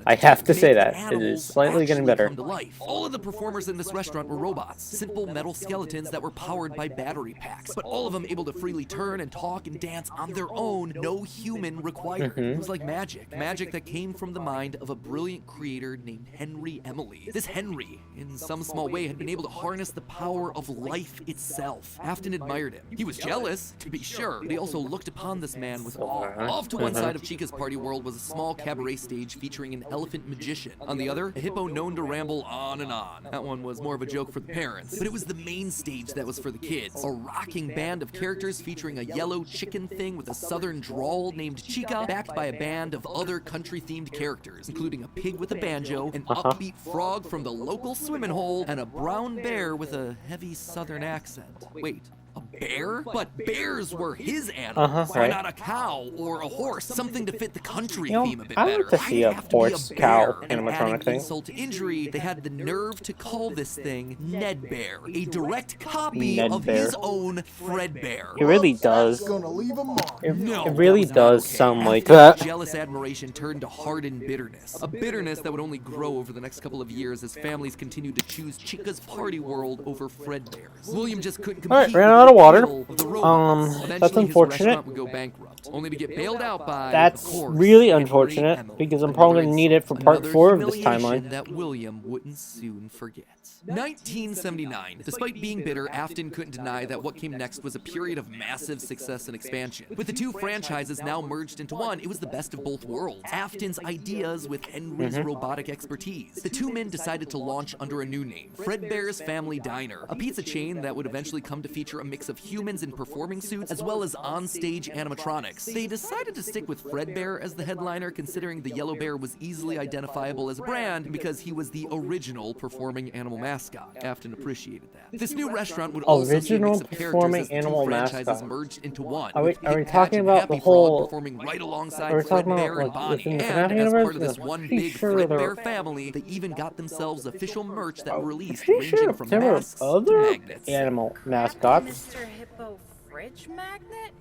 I have to say that it is slightly getting better. All of the performers in this restaurant were robots, simple metal skeletons that were powered by battery packs, but all of them able to freely turn and talk and dance on their own, no human required. It was like magic that came from the mind of a brilliant creator named Henry Emily. This Henry, in some small way, had been able to harness the power of life itself. Afton admired him. He was jealous, to be sure, but he also looked upon this man with awe. Off to one side of Chica's party world was a small cabaret stage featuring an elephant magician. On the other, a hippo known to ramble on and on. That one was more of a joke for the parents, but it was the main stage that was for the kids. A rocking band of characters featuring a yellow chicken thing with a southern drawl named Chica, backed by a band of other country-themed characters, including a pig with a banjo, an upbeat frog from the local swimming hole, and a brown bear with a heavy southern accent. Wait. A bear? But bears were his animals. Why not a cow or a horse? Something to fit the country theme a bit I better. like to see a horse, cow animatronic thing. Insult to injury, they had the nerve to call this thing Ned Bear, a direct copy of his own Fred Bear. It really does. No, It really that was not does okay. sound like After that. Jealous admiration turned to hardened bitterness. A bitterness that would only grow over the next couple of years as families continued to choose Chica's party world over Fredbear's. William just couldn't compete. Alright, ran out of water. That's Eventually, unfortunate. his restaurant would go bankrupt, only to get bailed out by, That's of course, really Henry unfortunate Emily. because I'm probably gonna need it for part Another 4 of this humiliation timeline. that William wouldn't soon forget. 1979. Despite being bitter, Afton couldn't deny that what came next was a period of massive success and expansion. With the two franchises now merged into one, it was the best of both worlds. Afton's ideas with Henry's robotic expertise. The two men decided to launch under a new name, Fredbear's Family Diner, a pizza chain that would eventually come to feature a mix of humans in performing suits as well as on-stage animatronics. They decided to stick with Fredbear as the headliner, considering the yellow bear was easily identifiable as a brand because he was the original performing animal mascot. Afton appreciated that. This new restaurant would also see a mix of characters as the two franchises merged into one. Are we with Pig talking Patch and about Happy the Frog whole? performing right alongside Are we talking Fredbear and about like Bonnie? within the And FNAF as part universe? of this one Pretty big sure Fredbear there- family, they even got themselves official merch that were released, Pretty sure ranging from there were masks to other magnets. animal mascots. Mr. Hippo Fridge Magnet?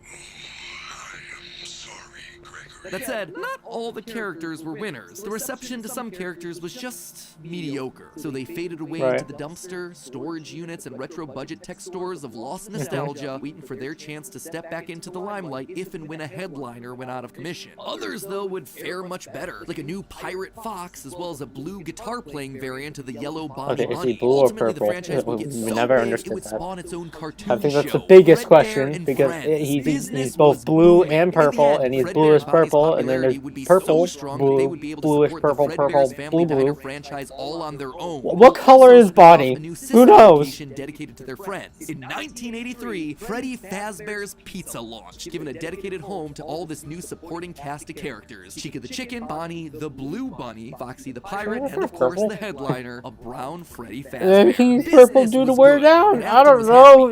That said, not all the characters were winners. The reception to some characters was just mediocre, so they faded away into the dumpster, storage units, and retro budget tech stores of lost nostalgia, waiting for their chance to step back into the limelight if and when a headliner went out of commission. Others, though, would fare much better, like a new Pirate Fox, as well as a blue guitar-playing variant of the yellow Bonnie Okay, is Bunny. he blue or Ultimately, the purple? franchise would get We so never big, understood it would that. spawn its own cartoon I think that's the show, biggest Fredbear question and because Friends. he's Business both was blue booming. and In the purple, end, and he's Fredbear bluish and Bonnie's purple, and then popularity there's would be purple, so strong that they would be able to bluish support purple, the purple, Fredbear's Family blue, Diner blue. franchise all on their own. What color is Bonnie? A new Who sister knows? location dedicated to their friends. In 1983, Freddy Fazbear's Pizza launched, giving a dedicated home to all this new supporting cast of characters: Chica the Chicken, Bonnie the Blue Bunny, Foxy the Pirate, and of course the headliner, a brown Freddy Fazbear. Maybe he's purple due to wear down. I don't know.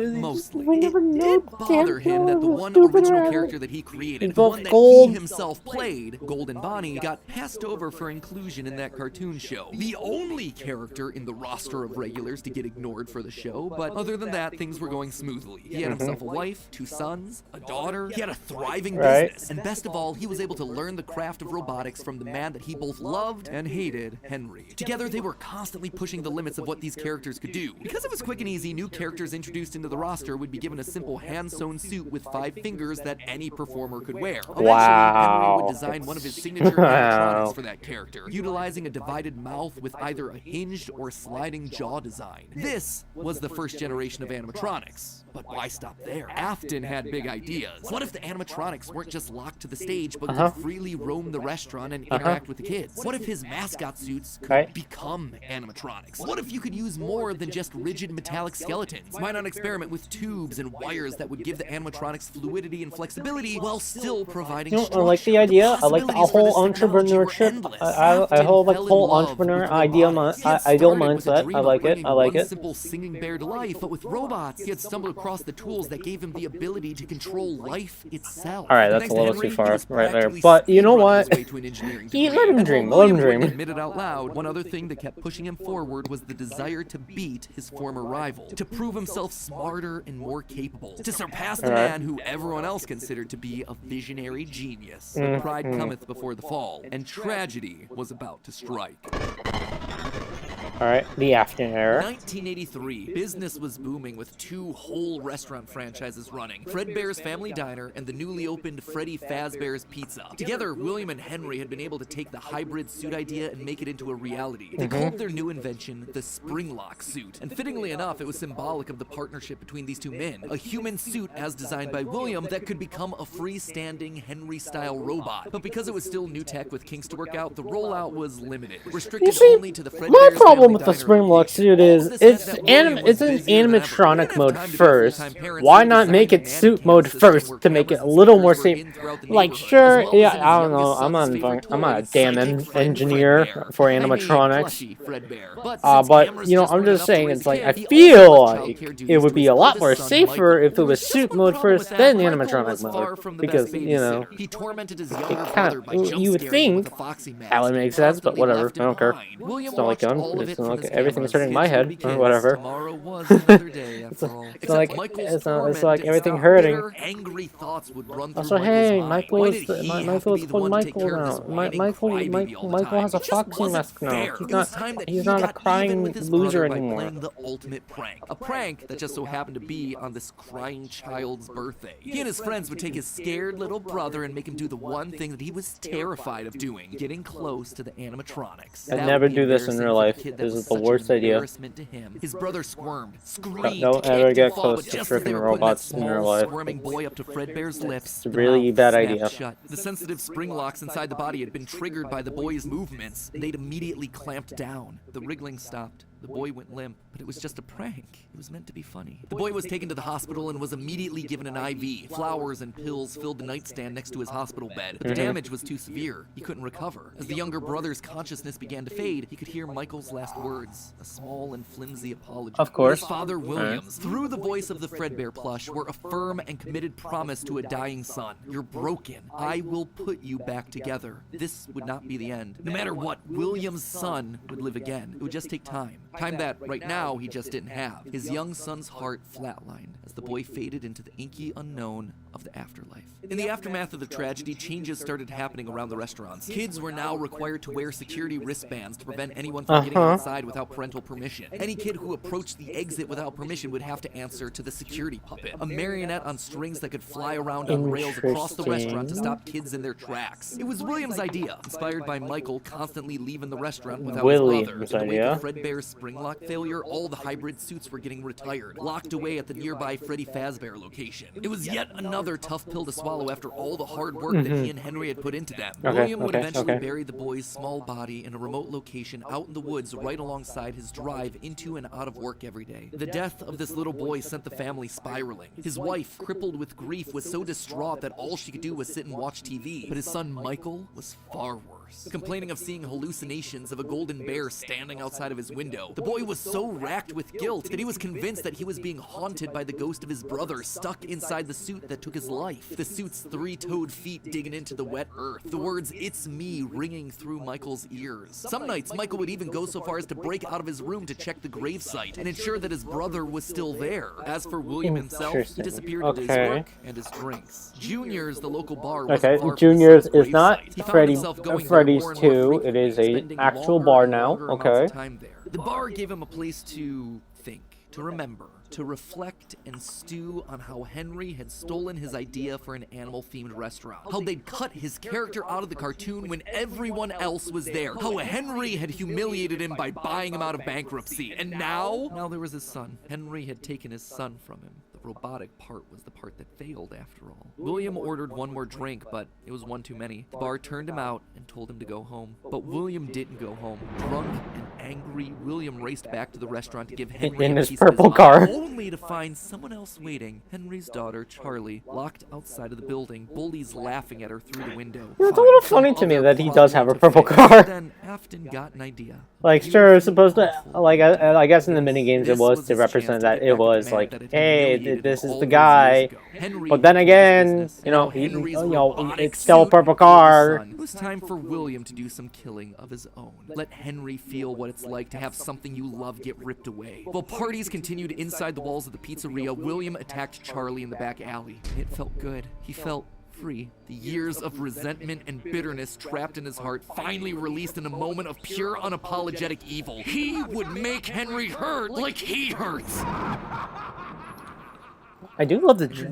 We never know. It bother him that the one Stupid original rabbit. character that he created, It's the both one that gold. he himself played, Golden Bonnie, got passed over for inclusion in that cartoon show. The only character in the roster of regulars to get ignored for the show, but other than that, things were going smoothly. He had himself a wife, 2 sons, a daughter, he had a thriving business, and best of all, he was able to learn the craft of robotics from the man that he both loved and hated, Henry. Together, they were constantly pushing the limits of what these characters could do. Because it was quick and easy, new characters introduced into the roster would be given a simple hand-sewn suit with 5 fingers that any performer could wear. Eventually, Henry would design one of his signature animatronics for that character, utilizing a divided mouth with either a hinged or sliding jaw design. This was the first generation of animatronics. But why stop there? Afton had big ideas. What if the animatronics weren't just locked to the stage, but could freely roam the restaurant and interact with the kids? What if his mascot suits could become animatronics? What if you could use more than just rigid metallic skeletons? Why not experiment with tubes and wires that would give the animatronics fluidity and flexibility while still providing I like the idea. I like the whole entrepreneurship. I hold like whole entrepreneur ideal mindset. I like it. I like it. Simple singing bear to life, but with robots, he had stumbled across the tools that gave him the ability to control life itself. All right, that's a little too far right there. But you know what? Let him dream. Let him dream. Admitted out loud, one other thing that kept pushing him forward was the desire to beat his former rival, to prove himself smarter and more capable, to surpass the man who everyone else considered to be a visionary genius. But pride cometh before the fall, and tragedy was about to strike. Alright, the afternoon era. 1983, business was booming with two whole restaurant franchises running, Fredbear's Family Diner and the newly opened Freddy Fazbear's Pizza. Together, William and Henry had been able to take the hybrid suit idea and make it into a reality. They called their new invention the Springlock suit, and fittingly enough, it was symbolic of the partnership between these two men, a human suit as designed by William that could become a freestanding Henry-style robot. But because it was still new tech with kinks to work out, the rollout was limited, restricted only to the Fredbear's my problem with the Family Springlock suit is it's in animatronic mode first. Why not make it suit mode first to make it a little more safe? Like, sure, yeah, I don't know. I'm not a damn engineer for animatronics. But you know, I'm just saying, it's like I feel like it would be a lot more safer if it was suit mode first, then animatronic mode, because you know, you would think that would make sense, but whatever. I don't care. It's not like it's not like everything's hurting my head or whatever. It's like everything hurting. Also, hey, Michael pulling Michael now. Michael has a foxy mask now. He's not a crying loser anymore. The ultimate prank. A prank that just so happened to be on this crying child's birthday. He and his friends would take his scared little brother and make him do the one thing that he was terrified of doing, getting close to the animatronics. I'd never do this in real life. This is the worst idea. His brother squirmed, screamed, don't ever get close to freaking robots in real life. Squirming boy up to Fredbear's lips. It's a really bad idea. Shut. The sensitive spring locks inside the body had been triggered by the boy's movements. They'd immediately clamped down. The wriggling stopped. The boy went limp, but it was just a prank. It was meant to be funny. The boy was taken to the hospital and was immediately given an IV. Flowers and pills filled the nightstand next to his hospital bed, but the damage was too severe. He couldn't recover. As the younger brother's consciousness began to fade, he could hear Michael's last words, a small and flimsy apology. Of course. His father, Williams, through the voice of the Fredbear plush, were a firm and committed promise to a dying son. You're broken. I will put you back together. This would not be the end. No matter what, William's son would live again. It would just take time. Time that, right now, he just didn't have. His young son's heart flatlined as the boy faded into the inky unknown of the afterlife. In the aftermath of the tragedy, changes started happening around the restaurants. Kids were now required to wear security wristbands to prevent anyone from getting outside without parental permission. Any kid who approached the exit without permission would have to answer to the security puppet, a marionette on strings that could fly around on rails across the restaurant to stop kids in their tracks. It was William's idea, inspired by Michael constantly leaving the restaurant without his mother. In the wake of Fredbear's Springlock failure, all the hybrid suits were getting retired, locked away at the nearby Freddy Fazbear location. It was yet another tough pill to swallow after all the hard work that he and Henry had put into them. William would eventually bury the boy's small body in a remote location out in the woods right alongside his drive into and out of work every day. The death of this little boy sent the family spiraling. His wife, crippled with grief, was so distraught that all she could do was sit and watch TV. But his son Michael was far worse. Complaining of seeing hallucinations of a golden bear standing outside of his window. The boy was so racked with guilt that he was convinced that he was being haunted by the ghost of his brother stuck inside the suit that took his life. The suit's three-toed feet digging into the wet earth. The words, "It's me," ringing through Michael's ears. Some nights, Michael would even go so far as to break out of his room to check the gravesite and ensure that his brother was still there. As for William himself, he disappeared into his work and his drinks. Junior's, the local bar, was Junior's is not Freddy's 2. It is an actual bar now. Okay. The bar gave him a place to think, to remember, to reflect and stew on how Henry had stolen his idea for an animal-themed restaurant. How they'd cut his character out of the cartoon when everyone else was there. How Henry had humiliated him by buying him out of bankruptcy. And now there was his son. Henry had taken his son from him. The robotic part was the part that failed, after all. William ordered one more drink, but it was one too many. The bar turned him out and told him to go home. But William didn't go home. Drunk and angry, William raced back to the restaurant to give Henry in a his piece purple of his car, mind, only to find someone else waiting. Henry's daughter, Charlie, locked outside of the building, bullies laughing at her through the window. It's a little funny to me that he does have a purple car. Then Afton got an idea. Like, sure, it's supposed to, like, I guess in the minigames it was to represent that it was like, hey, this is the guy. But then again, you know, it's still a purple car. It was time for William to do some killing of his own. Let Henry feel what it's like to have something you love get ripped away. While parties continued inside the walls of the pizzeria, William attacked Charlie in the back alley. It felt good. He felt free. The years of resentment and bitterness trapped in his heart finally released in a moment of pure unapologetic evil. He would make Henry hurt like he hurts. I do love the drama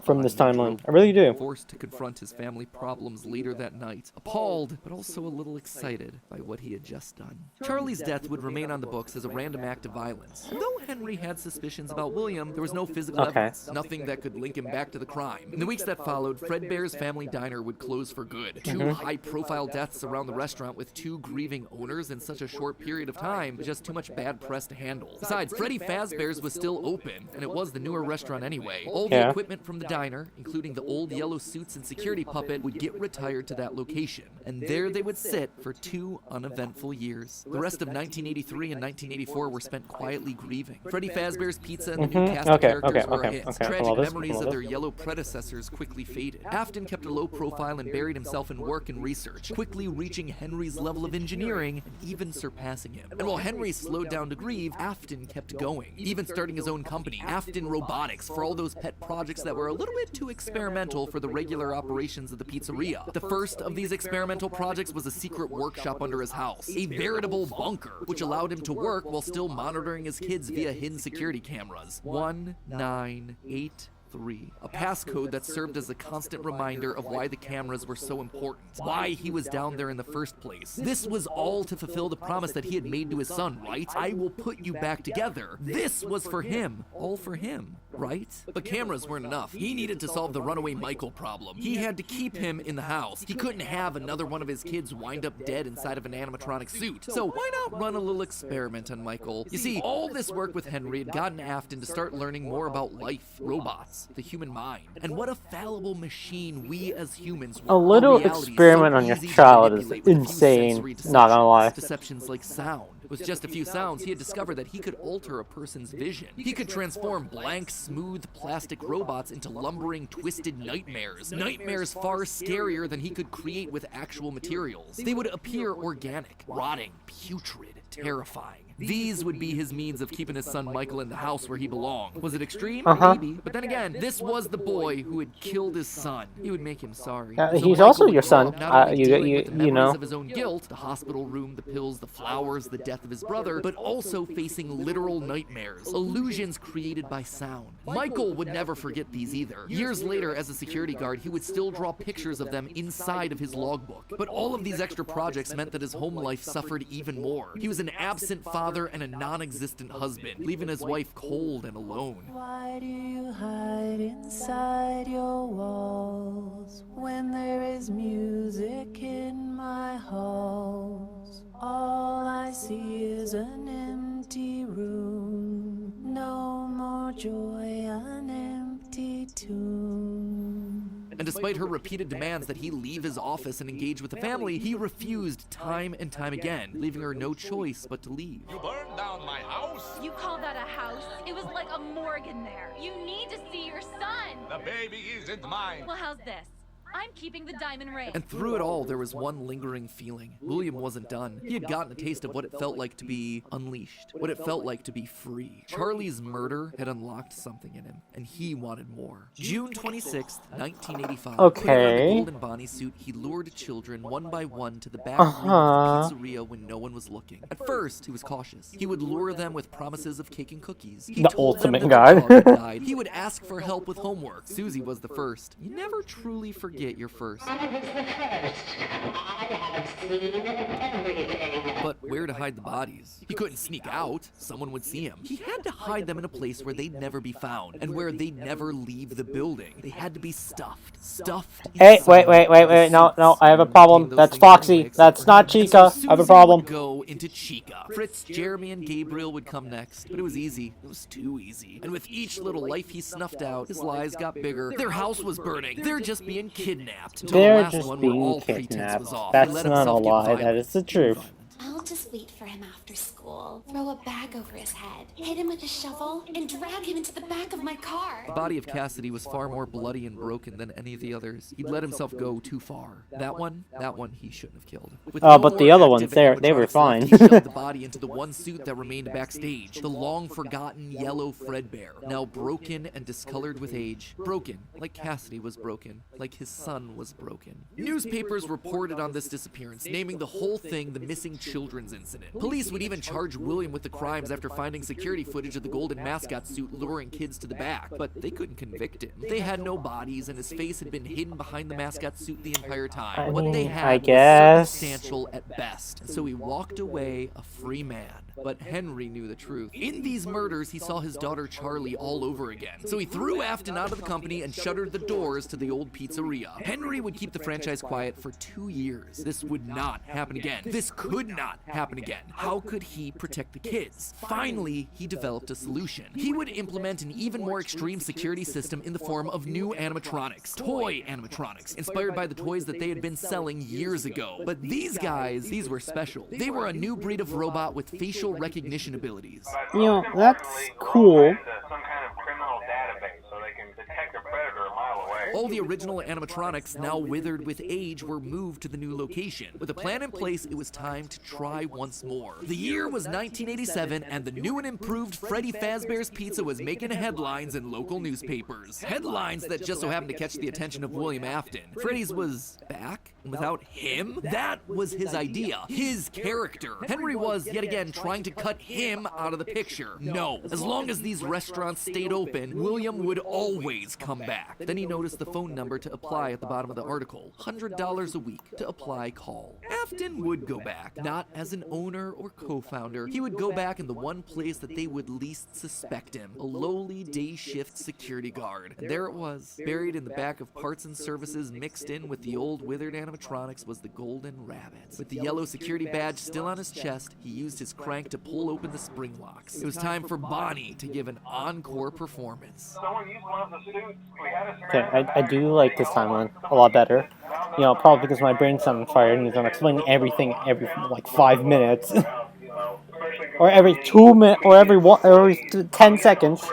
from this timeline. I really do. Forced to confront his family problems later that night, appalled but also a little excited by what he had just done. Charlie's death would remain on the books as a random act of violence. Though Henry had suspicions about William, there was no physical evidence, nothing that could link him back to the crime. In the weeks that followed, Fredbear's family diner would close for good. Two high-profile deaths around the restaurant with two grieving owners in such a short period of time was just too much bad press to handle. Besides, Freddy Fazbear's was still open, and it was the newer restaurant anyway. All the equipment from the diner, including the old yellow suits and security puppet, would get retired to that location, and there they would sit for 2 uneventful years. The rest of 1983 and 1984 were spent quietly grieving. Freddy Fazbear's Pizza and the new cast of characters were a hit. Tragic memories of their yellow predecessors quickly faded. Afton kept a low profile and buried himself in work and research, quickly reaching Henry's level of engineering and even surpassing him. And while Henry slowed down to grieve, Afton kept going, even starting his own company, Afton Robotics, for all those pet projects that were a little bit too experimental for the regular operations of the pizzeria. The first of these experimental projects was a secret workshop under his house, a veritable bunker, which allowed him to work while still monitoring his kids via hidden security cameras. 1983. A passcode that served as a constant reminder of why the cameras were so important, why he was down there in the first place. This was all to fulfill the promise that he had made to his son, right? I will put you back together. This was for him, all for him, right? But cameras weren't enough. He needed to solve the runaway Michael problem. He had to keep him in the house. He couldn't have another one of his kids wind up dead inside of an animatronic suit. So why not run a little experiment on Michael? You see, all this work with Henry had gotten Afton to start learning more about life, robots, the human mind, and what a fallible machine we as humans were. A little experiment on your child is insane, not gonna lie. Deceptions like sound. With just a few sounds, he had discovered that he could alter a person's vision. He could transform blank, smooth plastic robots into lumbering, twisted nightmares. Nightmares far scarier than he could create with actual materials. They would appear organic, rotting, putrid, terrifying. These would be his means of keeping his son Michael in the house where he belonged. Was it extreme? Maybe. But then again, this was the boy who had killed his son. He would make him sorry. He's also your son. You know. Of his own guilt, the hospital room, the pills, the flowers, the death of his brother, but also facing literal nightmares, illusions created by sound. Michael would never forget these either. Years later, as a security guard, he would still draw pictures of them inside of his logbook. But all of these extra projects meant that his home life suffered even more. He was an absent father and a non-existent husband, leaving his wife cold and alone. Why do you hide inside your walls when there is music in my halls? All I see is an empty room, no more joy, an empty tomb. And despite her repeated demands that he leave his office and engage with the family, he refused time and time again, leaving her no choice but to leave. You burned down my house? You call that a house? It was like a morgue in there. You need to see your son. The baby isn't mine. Well, how's this? I'm keeping the diamond ring. And through it all, there was one lingering feeling. William wasn't done. He had gotten a taste of what it felt like to be unleashed, what it felt like to be free. Charlie's murder had unlocked something in him, and he wanted more. June 26th, 1985. Okay. Putting on the Golden Bonnie suit, he lured children one by one to the back room of the pizzeria when no one was looking. At first, he was cautious. He would lure them with promises of cake and cookies. He the told ultimate them guy. that the dog had died. He would ask for help with homework. Susie was the first. You never truly forget your first. I was the first. I have seen everything. But where to hide the bodies? He couldn't sneak out. Someone would see him. He had to hide them in a place where they'd never be found and where they'd never leave the building. They had to be stuffed. Hey, wait. No, I have a problem. That's Foxy. That's not Chica. I have a problem. Would go into Chica. Fritz, Jeremy, and Gabriel would come next. But it was easy. It was too easy. And with each little life he snuffed out, his lies got bigger. Their house was burning. They're just being kidnapped. They're just being kidnapped. That's not a lie. That is the truth. I'll just wait for him after school. school, throw a bag over his head, hit him with a shovel, and drag him into the back of my car. The body of Cassidy was far more bloody and broken than any of the others. He'd let himself go too far. That one he shouldn't have killed. With no but the more other ones, active they were animatronics fine. left, he shoved the body into the one suit that remained backstage. The long-forgotten yellow Fredbear, now broken and discolored with age. Broken, like Cassidy was broken, like his son was broken. Newspapers reported on this disappearance, naming the whole thing the missing children's incident. Police would even charge William with the crimes after finding security footage of the golden mascot suit luring kids to the back, but they couldn't convict him. They had no bodies, and his face had been hidden behind the mascot suit the entire time. What they had was circumstantial at best, and so he walked away a free man. But Henry knew the truth. In these murders, he saw his daughter Charlie all over again. So he threw Afton out of the company and shuttered the doors to the old pizzeria. Henry would keep the franchise quiet for 2 years. This would not happen again. This could not happen again. How could he protect the kids? Finally, he developed a solution. He would implement an even more extreme security system in the form of new animatronics. Toy animatronics, inspired by the toys that they had been selling years ago. But these guys, these were special. They were a new breed of robot with facial recognition abilities. You know, that's cool. Some kind of criminal database so they can detect a predator a mile away. All the original animatronics, now withered with age, were moved to the new location. With a plan in place, it was time to try once more. The year was 1987, and the new and improved Freddy Fazbear's Pizza was making headlines in local newspapers. Headlines that just so happened to catch the attention of William Afton. Freddy's was back, and without him? That was his idea, his character. Henry was, yet again, trying to cut him out of the picture. No, as long as these restaurants stayed open, William would always come back. Then he noticed the phone number to apply at the bottom of the article. $100 a week to apply, call. Afton would go back, not as an owner or co-founder. He would go back in the one place that they would least suspect him, a lowly day shift security guard. And there it was, buried in the back of parts and services, mixed in with the old withered animatronics, was the golden rabbit. With the yellow security badge still on his chest, he used his crank to pull open the spring locks. It was time for Bonnie to give an encore performance. Someone used one of the suits. We had a Okay, I do like this timeline a lot better. You know, probably because my brain's on fire and I'm explaining everything every like 5 minutes. Or every 2 minutes, or every 10 seconds.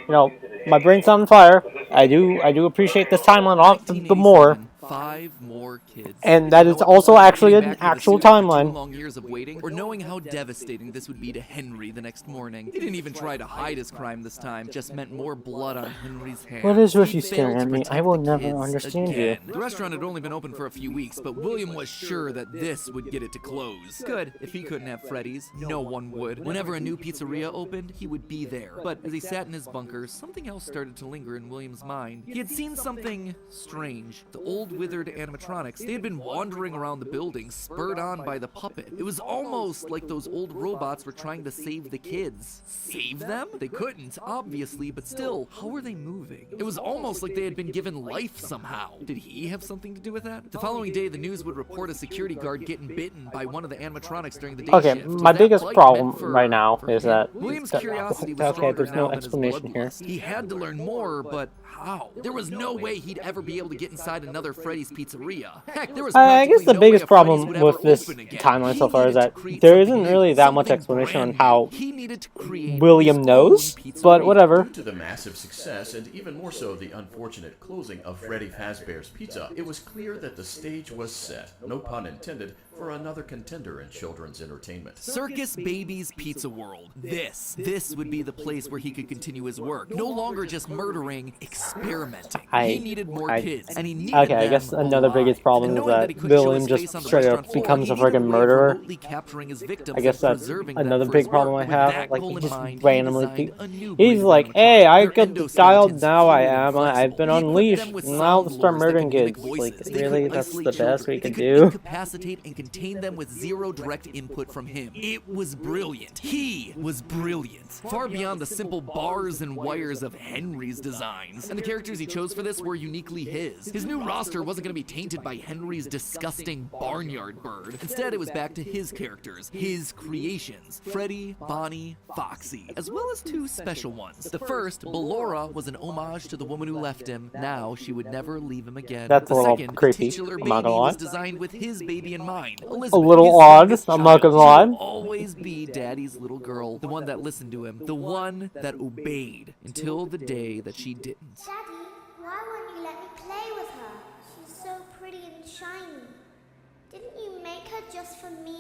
You know, my brain's on fire. I do appreciate this timeline a lot the more. 5 more kids. And that is also actually an actual timeline. 2 long years of waiting, or knowing how devastating this would be to Henry the next morning. He didn't even try to hide his crime this time, just meant more blood on Henry's hands. What is with you staring at me? I will never understand you. The restaurant had only been open for a few weeks, but William was sure that this would get it to close. Good, if he couldn't have Freddy's, no one would. Whenever a new pizzeria opened, he would be there. But as he sat in his bunker, something else started to linger in William's mind. He had seen something strange. The old withered animatronics, they had been wandering around the building, spurred on by the puppet. It was almost like those old robots were trying to save the kids. Save them? They couldn't, obviously, but still, how were they moving? It was almost like they had been given life somehow. Did he have something to do with that? The following day, the news would report a security guard getting bitten by one of the animatronics during the day shift. My biggest problem right now is that William's curiosity was stronger there's now no than his explanation here. bloodlust. He had to learn more, but how? There was no way he'd ever be able to get inside another Freddy's Pizzeria. Heck, there was I guess the no biggest way a problem Freddy's would with ever this open again. timeline so He far is needed that to create there isn't something really that much something explanation on brand how new. He needed to create William his knows, own pizzeria. but whatever. Due to the massive success, and even more so the unfortunate closing of Freddy Fazbear's Pizza, it was clear that the stage was set, no pun intended, for another contender in children's entertainment. Circus Baby's Pizza World. This would be the place where he could continue his work. No longer just murdering, experimenting. He needed more kids, and he needed Okay, I them guess another biggest problem is that he couldn't show William his just face on the straight restaurant up floor, becomes he a needed friggin' way of murderer. remotely capturing his victims I guess and that's preserving them another for big his problem work. I With have. that Like, goal he in just mind, randomly. designed a new breed He's of like, animatronics. hey, I Their got the child, endoskeletons now I fluid and am. I've flexible. been He equipped unleashed. them with Now sound to start lures that murdering could mimic kids. Like, voices. They really? could That's the isolate best we children. can They do? could incapacitate and contain them with zero direct input from him. It was brilliant. He was brilliant. Far beyond the simple bars and wires of Henry's designs. And the characters he chose for this were uniquely his. His new roster wasn't going to be tainted by Henry's disgusting barnyard bird. Instead, it was back to his characters, his creations. Freddy, Bonnie, Foxy, as well as 2 special ones. The first, Ballora, was an homage to the woman who left him. Now she would never leave him again. That's the a little second, creepy, titular I'm baby, not gonna lie. was designed with his baby in mind. Elizabeth, a little his odd, youngest I'm not child, gonna lie. she'll always be Daddy's little girl, the one that listened to him, the one that obeyed until the day that she didn't. Daddy, why won't you let me play with her? She's so pretty and shiny. Didn't you make her just for me?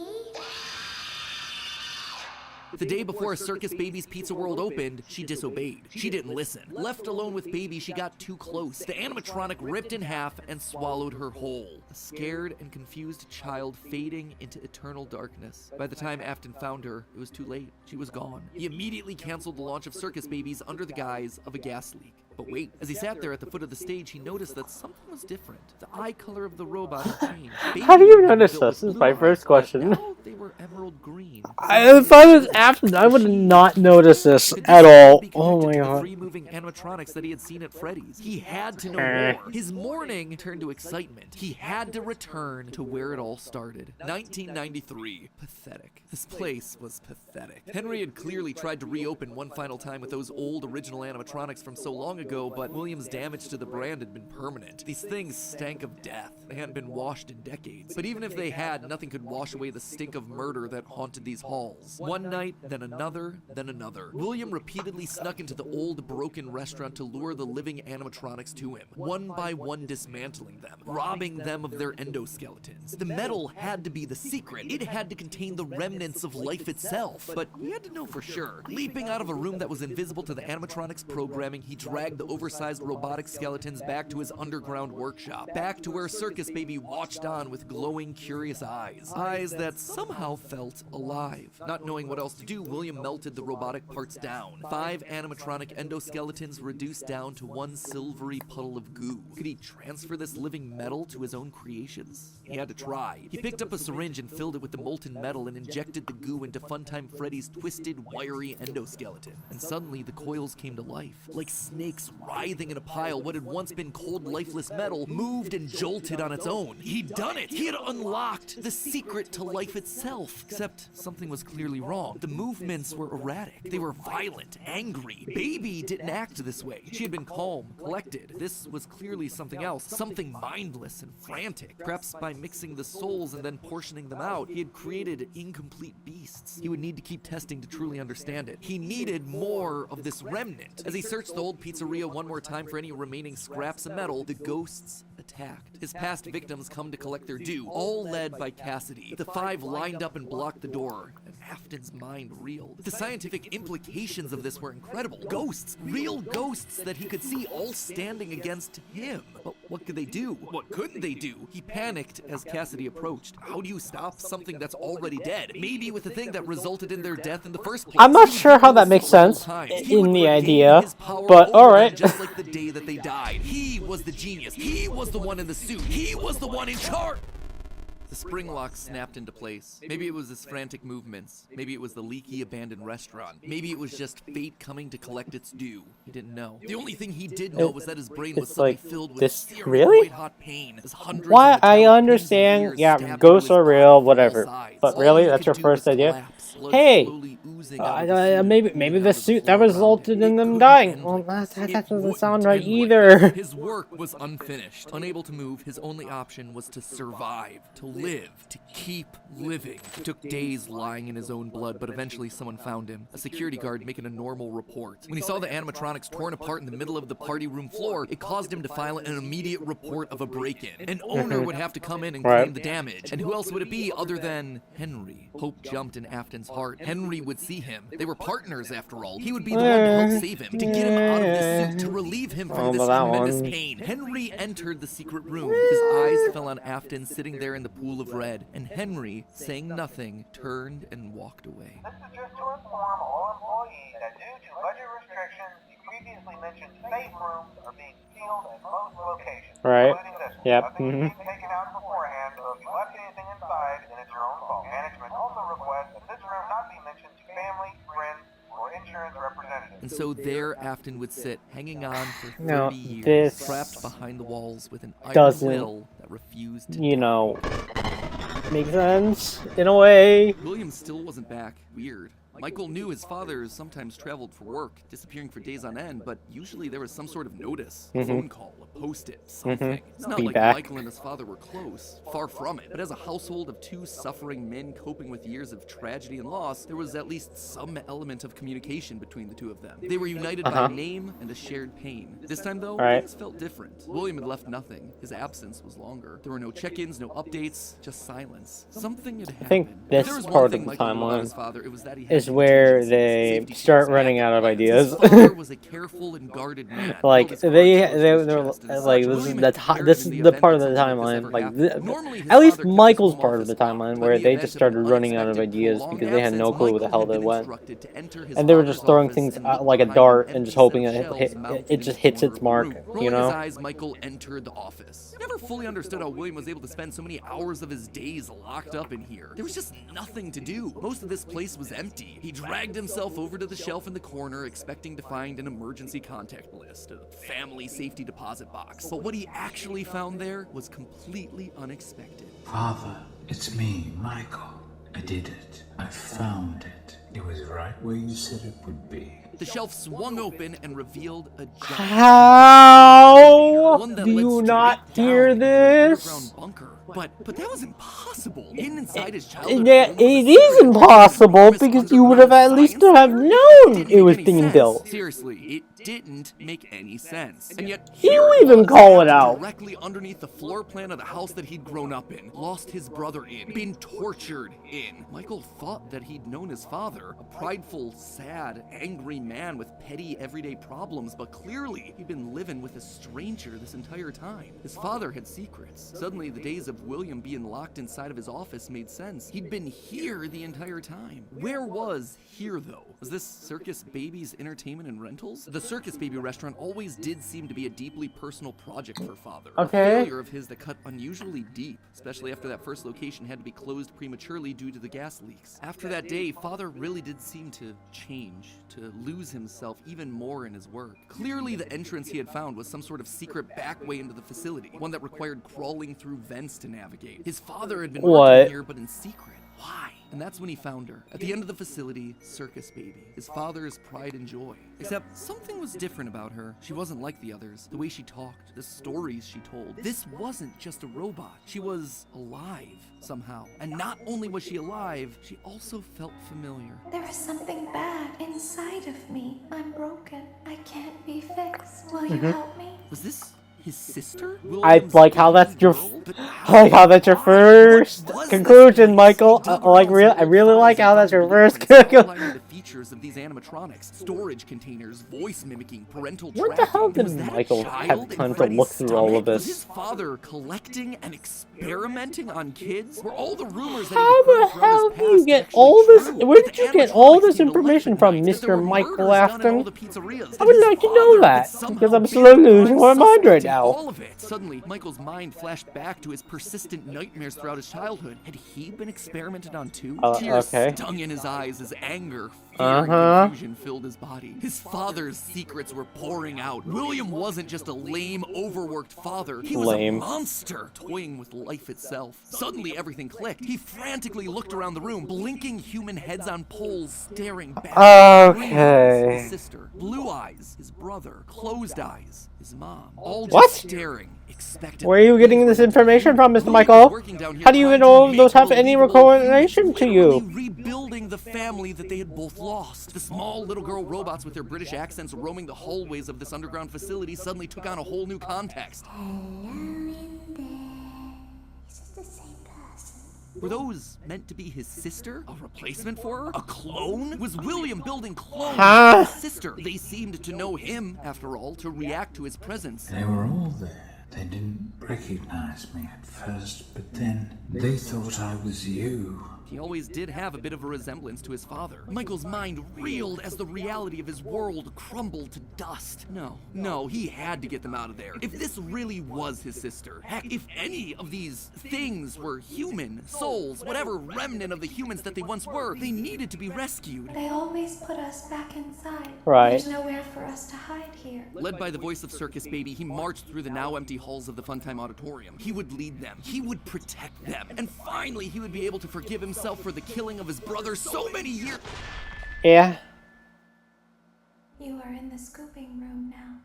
The day before Circus Baby's Pizza World opened, she disobeyed. She didn't listen. Left alone with Baby, she got too close. The animatronic ripped in half and swallowed her whole. A scared and confused child fading into eternal darkness. By the time Afton found her, it was too late. She was gone. He immediately canceled the launch of Circus Babies under the guise of a gas leak. But wait, as he sat there at the foot of the stage, he noticed that something was different. The eye color of the robot had changed. How do you Baby notice had been built this? with Is my blue first eyes, but question. now they were emerald green. If I was Afton, I would not notice this Could at this all. be Oh connected my to the god. three moving animatronics that he had seen at Freddy's? He had to know more. His mourning turned to excitement. He had to return to where it all started. 1993. Pathetic. This place was pathetic. Henry had clearly tried to reopen one final time with those old original animatronics from so long ago, but Williams' damage to the brand had been permanent. These things stank of death. They hadn't been washed in decades. But even if they had, nothing could wash away the stink of murder that haunted these halls. One night, then another, then another. William repeatedly snuck into the old broken restaurant to lure the living animatronics to him, one by one dismantling them, robbing them of their endoskeletons. The metal had to be the secret. It had to contain the remnants of life itself. But he had to know for sure. Leaping out of a room that was invisible to the animatronics programming, he dragged the oversized robotic skeletons back to his underground workshop, back to where Circus Baby watched on with glowing, curious eyes. Eyes that somehow felt alive. Not knowing what else to do, William melted the robotic parts down. 5 animatronic endoskeletons reduced down to one silvery puddle of goo. Could he transfer this living metal to his own creations? He had to try. He picked up a syringe and filled it with the molten metal and injected the goo into Funtime Freddy's twisted, wiry endoskeleton. And suddenly, the coils came to life. Like snakes writhing in a pile, what had once been cold, lifeless metal moved and jolted on its own. He'd done it! He had unlocked the secret to life itself. Except something was clearly wrong. The movements were erratic. They were violent, angry. Baby didn't act this way. She had been calm, collected. This was clearly something else. Something mindless and frantic. Perhaps by mixing the souls and then portioning them out, he had created incomplete beasts. He would need to keep testing to truly understand it. He needed more of this remnant. As he searched the old pizzeria one more time for any remaining scraps of metal, the ghosts attacked. His past victims come to collect their due, all led by Cassidy. The 5 lined up and blocked the door, and Afton's mind reeled. The scientific implications of this were incredible. Ghosts, real ghosts that he could see, all standing against him. But what could they do? What couldn't they do? He panicked as Cassidy approached. How do you stop something that's already dead? Maybe with the thing that resulted in their death in the first place. I'm not sure how that makes sense in the idea, but alright. Just like the day that they died. He was the genius. He was the one in the suit. He was the one in charge. The spring lock snapped into place. Maybe it was his frantic movements. Maybe it was the leaky abandoned restaurant. Maybe it was just fate coming to collect its due. He didn't know. The only thing he did know was that his brain was suddenly filled with really? white-hot pain. As hundreds Why? of I metallic understand. pins and Yeah, gears ghosts stabbed are into his real, body whatever. from all sides. But All really, he that's your could do first was idea? collapse, blood Hey! slowly oozing out of the suit and Maybe pouring out the of suit floor that around resulted him. in It them couldn't dying. end Well, like that this. It doesn't wouldn't sound right end like either. this. His work was unfinished. Unable to move, his only option was to survive, to live, to keep living. It took days lying in his own blood, but eventually someone found him. A security guard making a normal report. When he saw the animatronics torn apart in the middle of the party room floor, it caused him to file an immediate report of a break-in. An owner would have to come in and claim the damage. And who else would it be other than Henry? Hope jumped in Afton's heart. Henry would see him. They were partners after all. He would be the one to help save him, to get him out of this suit, to relieve him from this tremendous pain. Henry entered the secret room. His eyes fell on Afton sitting there in the pool of red, and Henry, saying nothing, turned and walked away. This is just to inform all employees that due to budget restrictions, the previously mentioned safe rooms are being sealed at most locations, Right. including this one. Yep. Nothing is being taken out beforehand, so if you left anything inside, then it's your own fault. Management also requests that this room not be mentioned to family, friends, or insurance representatives. And so there Afton would sit, hanging on for 30 No, years, this trapped behind the walls with an iron doesn't, will that refused to make sense in a way. William still wasn't back. Weird. Michael knew his father sometimes traveled for work, disappearing for days on end, but usually there was some sort of notice, a phone call, a post-it, something. It's not like Feedback. Michael and his father were close, far from it. But as a household of two suffering men coping with years of tragedy and loss, there was at least some element of communication between the two of them. They were united by name and a shared pain. This time, though, things felt different. William had left nothing. His absence was longer. There were no check-ins, no updates, just silence. Something had happened. I think this part of the timeline is where they start running out of ideas. Was a careful and guarded man. Like they're like this is the part of the timeline, like at least Michael's part of the timeline, where they just started running out of ideas because they had no clue where the hell they went, and they were just throwing things out like a dart and just hoping it just hits its mark, you know. Rolling his eyes, Michael entered the office. Never fully understood how William was able to spend so many hours of his days locked up in here. There was just nothing to do. Most of this place was empty. He dragged himself over to the shelf in the corner, expecting to find an emergency contact list, a family safety deposit box. But what he actually found there was completely unexpected. Father, it's me, Michael. I did it. I found it. It was right where you said it would be. The shelf swung open and revealed a giant How do you not hear this? bunker. But that was impossible. Hidden inside his childhood. Yeah, it is impossible because you would have at least have known it was being built. Seriously, it didn't make any sense. And yet, You even call it out. directly underneath the floor plan of the house that he'd grown up in, lost his brother in, been tortured in. Michael thought that he'd known his father, a prideful, sad, angry man with petty, everyday problems, but clearly he'd been living with a stranger this entire time. His father had secrets. Suddenly, the days of William being locked inside of his office made sense. He'd been here the entire time. Where was here, though? Was this Circus Baby's entertainment and rentals? The Circus Baby restaurant always did seem to be a deeply personal project for father. A failure of his that cut unusually deep, especially after that first location had to be closed prematurely due to the gas leaks. After that day, father really did seem to change, to lose himself even more in his work. Clearly, the entrance he had found was some sort of secret back way into the facility, one that required crawling through vents to navigate. His father had been working here, but in secret. Why? And that's when he found her. At the end of the facility, Circus Baby. His father's pride and joy. Except something was different about her. She wasn't like the others. The way she talked, the stories she told. This wasn't just a robot. She was alive somehow. And not only was she alive, she also felt familiar. There is something bad inside of me. I'm broken. I can't be fixed. Will you help me? Was this his sister? I like how that's your first conclusion, Michael. I really like how that's your first conclusion. Features of these animatronics, storage containers, voice mimicking, parental What the hell did Michael have time to look through all of Was this? his father collecting and experimenting on kids? Were all the rumors that How the hell do you get all this? Where did you get all this information from, Mr. Michael Afton? I would like to know that, because I'm slowly losing my mind right now. All of it. Suddenly, Michael's mind flashed back to his persistent nightmares throughout his childhood. Had he been experimented on too? Tears stung in his eyes as anger, fear, and confusion filled his body. His father's secrets were pouring out. William wasn't just a lame, overworked father. He was a monster, toying with life itself. Suddenly, everything clicked. He frantically looked around the room, blinking human heads on poles, staring back. Green eyes, his sister. Blue eyes, his brother. Closed eyes, his mom. All just staring. Where are you getting this information from, Mr. Michael? How do you know those have any correlation to you? Rebuilding the family that they had both lost. The small little girl robots with their British accents roaming the hallways of this underground facility suddenly took on a whole new context. Were those meant to be his sister? A replacement for her? A clone? Was William building clones of his sister? They seemed to know him, after all, to react to his presence. They were all there. They didn't recognize me at first, but then they thought I was you. He always did have a bit of a resemblance to his father. Michael's mind reeled as the reality of his world crumbled to dust. No, he had to get them out of there. If this really was his sister, heck, if any of these things were human, souls, whatever remnant of the humans that they once were, they needed to be rescued. They always put us back inside. Right. There's nowhere for us to hide here. Led by the voice of Circus Baby, he marched through the now empty halls of the Funtime Auditorium. He would lead them. He would protect them. And finally, he would be able to forgive himself for the killing of his brother so many years. Yeah. You are in the scooping room now.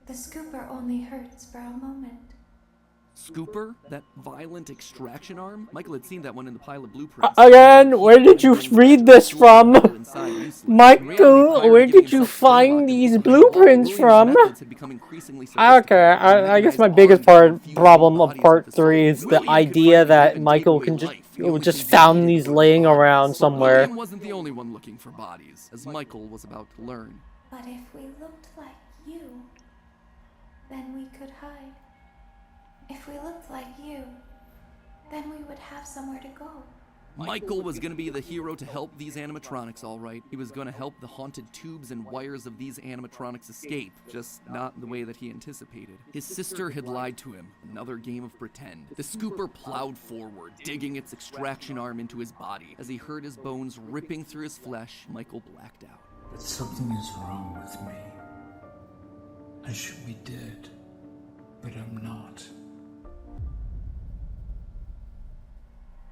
The scooper only hurts for a moment. Scooper? That violent extraction arm? Michael had seen that one in the pile of blueprints. Again, where did you read this from? Michael, where did you find these blueprints from? Okay, I guess my biggest problem of part 3 is the idea that Michael can just found these laying around somewhere. William wasn't the only one looking for bodies, as Michael was about to learn. But if we looked like you, then we could hide. If we looked like you, then we would have somewhere to go. Michael was going to be the hero to help these animatronics, all right. He was going to help the haunted tubes and wires of these animatronics escape, just not the way that he anticipated. His sister had lied to him, another game of pretend. The scooper plowed forward, digging its extraction arm into his body. As he heard his bones ripping through his flesh, Michael blacked out. But something is wrong with me. I should be dead, but I'm not.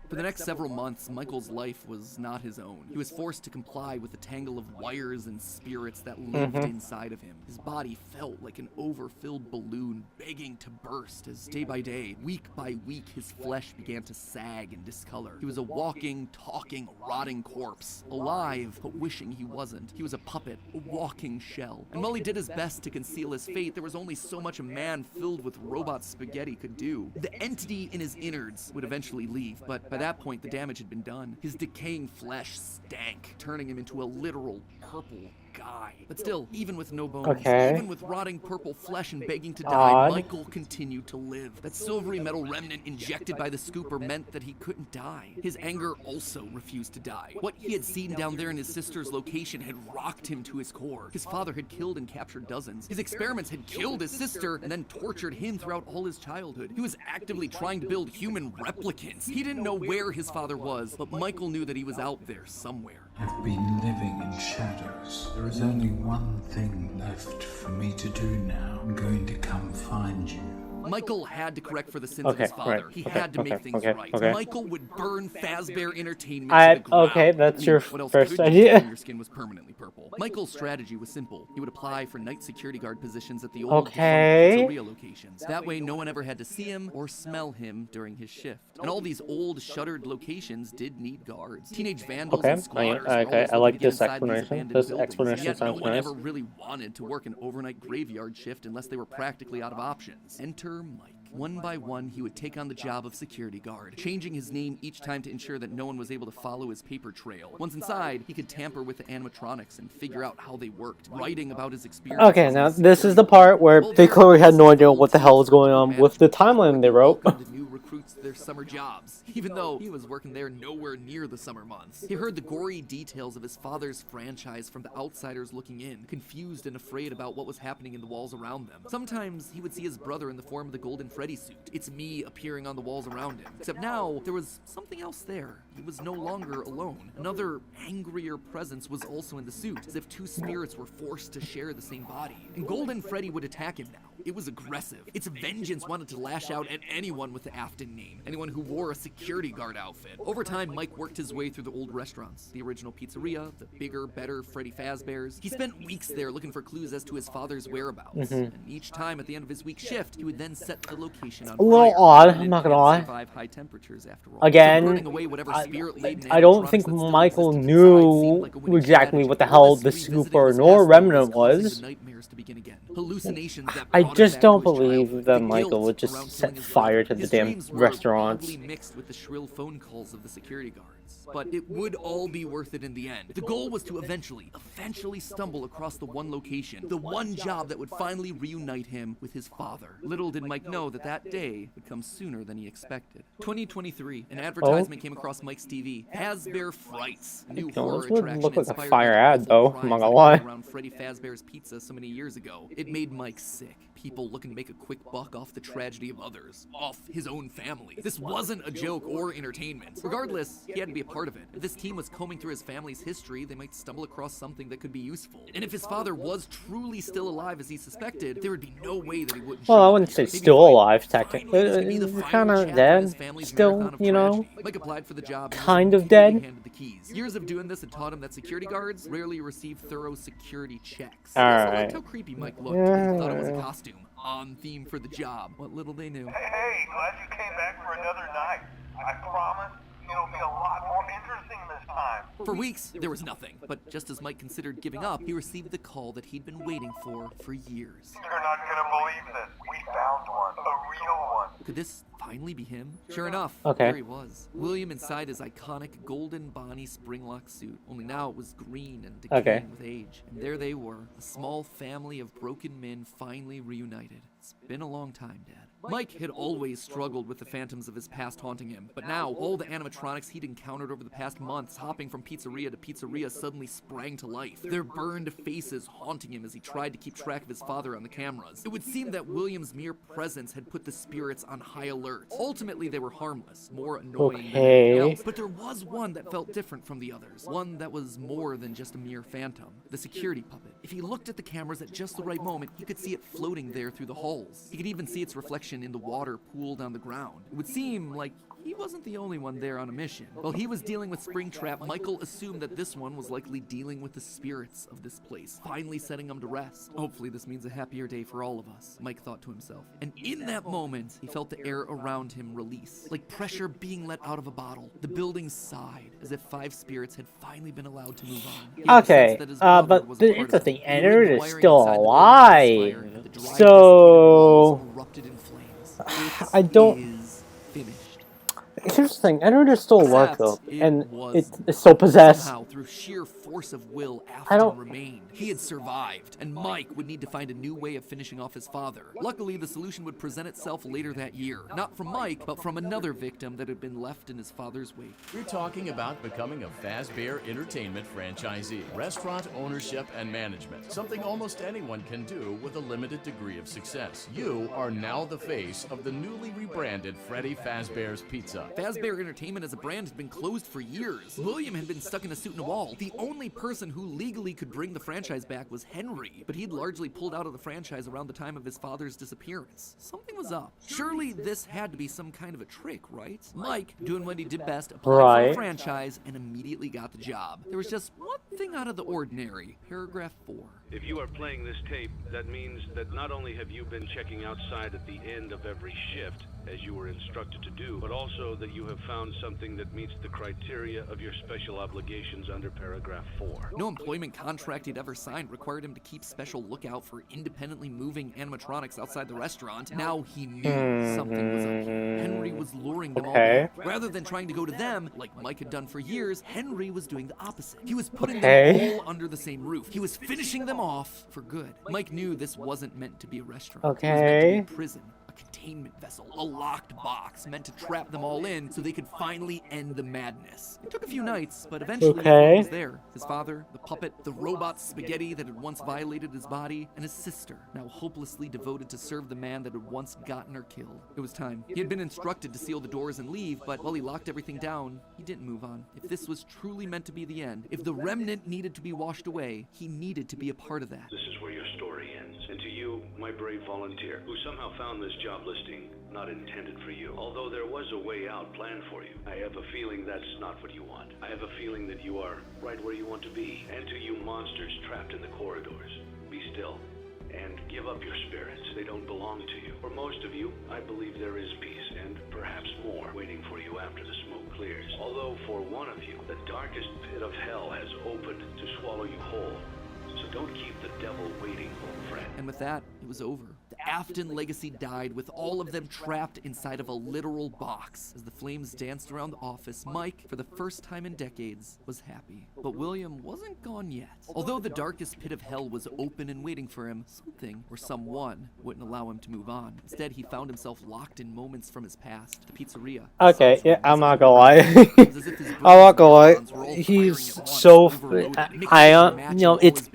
For the next several months, Michael's life was not his own. He was forced to comply with the tangle of wires and spirits that lived inside of him. His body felt like an overfilled balloon begging to burst as day by day, week by week, his flesh began to sag and discolor. He was a walking, talking, rotting corpse. Alive, but wishing he wasn't. He was a puppet, a walking shell. And while he did his best to conceal his fate, there was only so much a man filled with robot spaghetti could do. The entity in his innards would eventually leave, but by that point, the damage had been done. His decaying flesh stank, turning him into a literal purple guy. But still, even with no bones, even with rotting purple flesh and begging to die, Michael continued to live. That silvery metal remnant injected by the scooper meant that he couldn't die. His anger also refused to die. What he had seen down there in his sister's location had rocked him to his core. His father had killed and captured dozens. His experiments had killed his sister and then tortured him throughout all his childhood. He was actively trying to build human replicants. He didn't know where his father was, but Michael knew that he was out there somewhere. I've been living in shadows. There is only one thing left for me to do now. I'm going to come find you. Michael had to correct for the sins of his father. He had to make things right. Michael would burn Fazbear Entertainment to the ground. Okay, that's your what else first could idea. Your skin was permanently purple. Michael's strategy was simple. He would apply for night security guard positions at the old pizzeria locations. That way, no one ever had to see him or smell him during his shift. And all these old, shuttered locations did need guards. Teenage vandals and squatters. I like this explanation. This explanation Yet sounds no one nice. ever really wanted to work an overnight graveyard shift unless they were practically out of options. Enter Mike. One by one, he would take on the job of security guard, changing his name each time to ensure that no one was able to follow his paper trail. Once inside, he could tamper with the animatronics and figure out how they worked, writing about his experiences. Okay, now this is the part where they clearly had no idea what the hell was going on with the timeline they wrote. New recruits to their summer jobs, even though he was working there nowhere near the summer months. He heard the gory details of his father's franchise from the outsiders looking in, confused and afraid about what was happening in the walls around them. Sometimes he would see his brother in the form of the Golden Freddy suit. It's me appearing on the walls around him. Except now, there was something else there. He was no longer alone. Another angrier presence was also in the suit, as if two spirits were forced to share the same body. And Golden Freddy would attack him now. It was aggressive. Its vengeance wanted to lash out at anyone with the Afton name, anyone who wore a security guard outfit. Over time, Mike worked his way through the old restaurants, the original pizzeria, the bigger, better Freddy Fazbear's. He spent weeks there looking for clues as to his father's whereabouts. And each time at the end of his week's shift, he would then set the location on A little odd, I'm not gonna lie. survive high temperatures after all. Again, Burning away whatever spirit-laden I don't animatronics think that still Michael existed knew inside seemed like a winning exactly what the strategy. hell This the revisiting scooper this nor past remnant causing was. the nightmares to begin again. Hallucinations that I brought him just back don't to his believe childhood. that The Michael guilt would just around set killing his fire brother. to the His damn dreams were restaurants. oddly mixed with the shrill phone calls of the security guards. But it would all be worth it in the end. The goal was to eventually stumble across the one location, the one job that would finally reunite him with his father. Little did Mike know that that day would come sooner than he expected. 2023, an advertisement came across Mike's TV. Fazbear Frights, a new horror This would attraction look like a inspired fire by the ad, though. awful I'm not crimes gonna that lie. happened around Freddy Fazbear's Pizza so many years ago. It made Mike sick. People looking to make a quick buck off the tragedy of others, off his own family. This wasn't a joke or entertainment. Regardless, he had to be be a part of it. If this team was combing through his family's history, they might stumble across something that could be useful. And if his father was truly still alive as he suspected, there would be no way that he wouldn't show Well, I up wouldn't here. say Maybe still finally- alive, technically. final Kind of chapter in dead. his family's Still, marathon of you know. tragedy. Mike applied for the job and was Kind of immediately dead. handed the keys. Years of doing this had taught him that security guards rarely receive thorough security checks. All He also right. liked how creepy Mike looked. He thought it was a costume, on theme for the job. What little they knew. Hey, glad you came back for another night. I promise it'll be a lot more interesting this time. For weeks, there was nothing. But just as Mike considered giving up, he received the call that he'd been waiting for years. You're not gonna believe this. We found one. A real one. Could this finally be him? Sure enough, Okay. there he was. William inside his iconic golden Bonnie springlock suit. Only now it was green and decaying Okay. with age. And there they were, a small family of broken men finally reunited. It's been a long time, Dad. Mike had always struggled with the phantoms of his past haunting him, but now all the animatronics he'd encountered over the past months, hopping from pizzeria to pizzeria, suddenly sprang to life, their burned faces haunting him as he tried to keep track of his father on the cameras. It would seem that William's mere presence had put the spirits on high alert. Ultimately, they were harmless, more annoying than anything else, but there was one that felt different from the others, one that was more than just a mere phantom, the security puppet. If he looked at the cameras at just the right moment, he could see it floating there through the halls. He could even see its reflection in the water pooled on the ground. It would seem like he wasn't the only one there on a mission. While he was dealing with Springtrap, Michael assumed that this one was likely dealing with the spirits of this place, finally setting them to rest. Hopefully this means a happier day for all of us, Mike thought to himself. And in that moment, he felt the air around him release, like pressure being let out of a bottle. The building sighed, as if 5 spirits had finally been allowed to move on. He had the Okay, sense that his brother but was a part it's the of it. thing, The Ennard wood is wiring still inside the building alive. misfired, the dry, desiccated So walls erupted in flames. I don't. Is finished. Here's the thing, Ennard is still alive though, Except and was it's so possessed. Somehow, through sheer force of will, I don't- Afton remained. He had survived, and Mike would need to find a new way of finishing off his father. Luckily, the solution would present itself later that year. Not from Mike, but from another victim that had been left in his father's wake. We're talking about becoming a Fazbear Entertainment franchisee. Restaurant ownership and management. Something almost anyone can do with a limited degree of success. You are now the face of the newly rebranded Freddy Fazbear's Pizza. Fazbear Entertainment as a brand had been closed for years. William had been stuck in a suit and a wall. The only person who legally could bring the franchise back was Henry, but he'd largely pulled out of the franchise around the time of his father's disappearance. Something was up. Surely this had to be some kind of a trick, right? Mike, doing what he did best, applied for Right. a franchise and immediately got the job. There was just one thing out of the ordinary. Paragraph 4. If you are playing this tape, that means that not only have you been checking outside at the end of every shift, as you were instructed to do, but also that you have found something that meets the criteria of your special obligations under paragraph 4. No employment contract he'd ever signed required him to keep special lookout for independently moving animatronics outside the restaurant. Now he knew something was up here. Henry was luring them all back. Rather than trying to go to them, like Mike had done for years, Henry was doing the opposite. He was putting them all under the same roof. He was finishing them off for good. Mike knew this wasn't meant to be a restaurant. It was meant to be a prison. A containment vessel, a locked box meant to trap them all in so they could finally end the madness. It took a few nights, but eventually he was there. His father, the puppet, the robot spaghetti that had once violated his body, and his sister, now hopelessly devoted to serve the man that had once gotten her killed. It was time. He had been instructed to seal the doors and leave, but while he locked everything down, he didn't move on. If this was truly meant to be the end, if the remnant needed to be washed away, he needed to be a part of that. This is where your story ends. And to you, my brave volunteer, who somehow found this job listing not intended for you. Although there was a way out planned for you, I have a feeling that's not what you want. I have a feeling that you are right where you want to be. And to you monsters trapped in the corridors, be still and give up your spirits. They don't belong to you. For most of you, I believe there is peace and perhaps more waiting for you after the smoke clears. Although for one of you, the darkest pit of hell has opened to swallow you whole. So don't keep the devil waiting, old friend. And with that, it was over. The Afton legacy died with all of them trapped inside of a literal box. As the flames danced around the office, Mike, for the first time in decades, was happy. But William wasn't gone yet. Although the darkest pit of hell was open and waiting for him, something or someone wouldn't allow him to move on. Instead, he found himself locked in moments from his past. The pizzeria. Okay, yeah, I'm not gonna lie. I'm not gonna lie. He's so.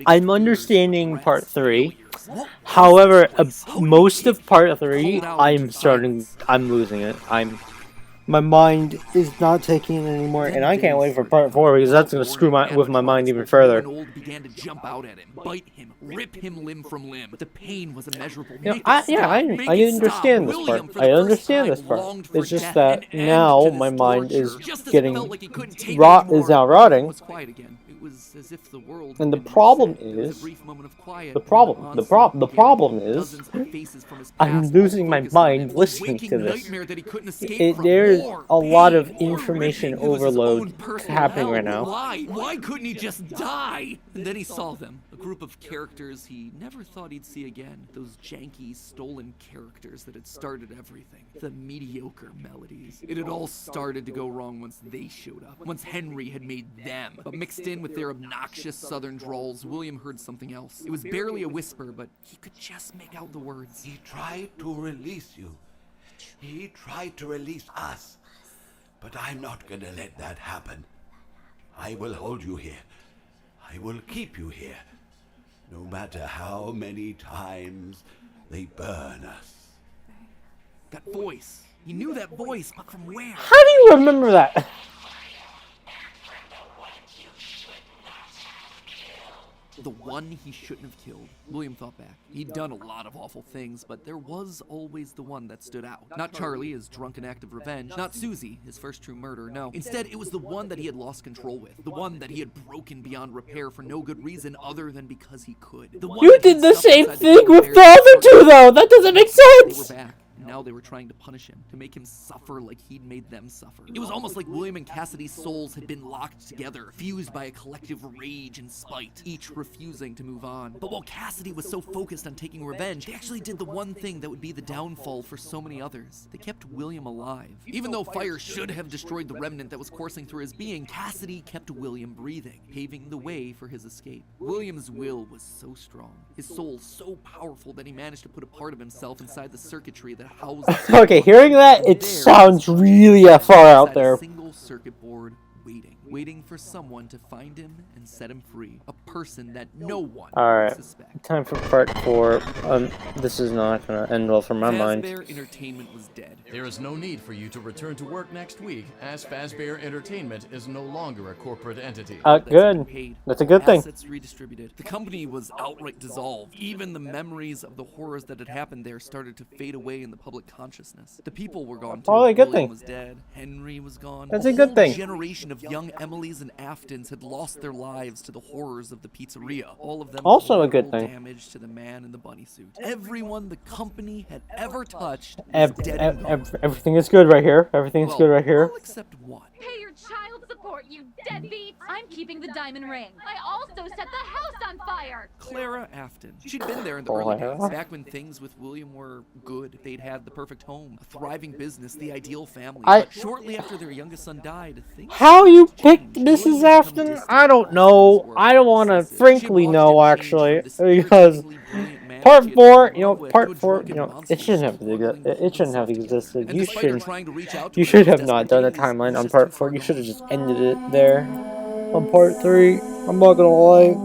I'm understanding part 3. However, most of part 3, I'm losing it. My mind is not taking it anymore, and I can't wait for part 4 because that's gonna screw with my mind even further. Old began to jump out at him, bite him, rip him limb from limb. The pain was immeasurable. You know, I understand this part. I understand this part. It's just that now my mind is getting now rotting. It was as if the world And the problem is, the problem is, I'm losing my mind listening to this. There's a lot of information overload happening right now. Why couldn't he just die? And then he saw them, a group of characters he never thought he'd see again. Those janky, stolen characters that had started everything. The mediocre melodies. It had all started to go wrong once they showed up. Once Henry had made them. But mixed in with their obnoxious southern drawls, William heard something else. It was barely a whisper, but he could just make out the words. He tried to release you. He tried to release us. But I'm not gonna let that happen. I will hold you here. I will keep you here. No matter how many times they burn us. That voice. He knew that voice, but from where? How do you remember that? The one he shouldn't have killed. William thought back. He'd done a lot of awful things, but there was always the one that stood out. Not Charlie, his drunken act of revenge. Not Susie, his first true murder, no. Instead, it was the one that he had lost control with. The one that he had broken beyond repair for no good reason other than because he could. The one You did the same thing with the other two, though! That doesn't make sense! They were back. Now they were trying to punish him, to make him suffer like he'd made them suffer. It was almost like William and Cassidy's souls had been locked together, fused by a collective rage and spite, each refusing to move on. But while Cassidy was so focused on taking revenge, they actually did the one thing that would be the downfall for so many others. They kept William alive. Even though fire should have destroyed the remnant that was coursing through his being, Cassidy kept William breathing, paving the way for his escape. William's will was so strong, his soul so powerful that he managed to put a part of himself inside the circuitry that Okay, hearing that, it sounds really far out there. A single circuit board waiting for someone to find him and set him free. A person that no one would suspect. Time for part 4. This is not gonna end well for my mind. Fazbear Entertainment was dead. There is no need for you to return to work next week, as Fazbear Entertainment is no longer a corporate entity. Good. That's a good thing. Assets redistributed. The company was outright dissolved. Even the memories of the horrors that had happened there started to fade away in the public consciousness. The people were gone too. Probably a good thing. William was dead. Henry was gone. That's a good thing. A generation of young Emilys and Aftons had lost their lives to the horrors of the pizzeria. All of them also a good thing. Damage to the man in the bunny suit. Everyone the company had ever touched was dead and gone. Everything is good right here. Everything is good right here. All except one. Pay your child support, you deadbeat! I'm keeping the diamond ring. I also set the house on fire! Clara Afton. She'd been there in the early days, back when things with William were good. They'd had the perfect home, a thriving business, the ideal family. But shortly after their youngest son died, things... How you picked Mrs. Afton? I don't know. I don't want to frankly know, actually. Because part 4, it shouldn't have existed. You should have not done a timeline on part 4. You should have just ended it there. On part 3, I'm not gonna lie.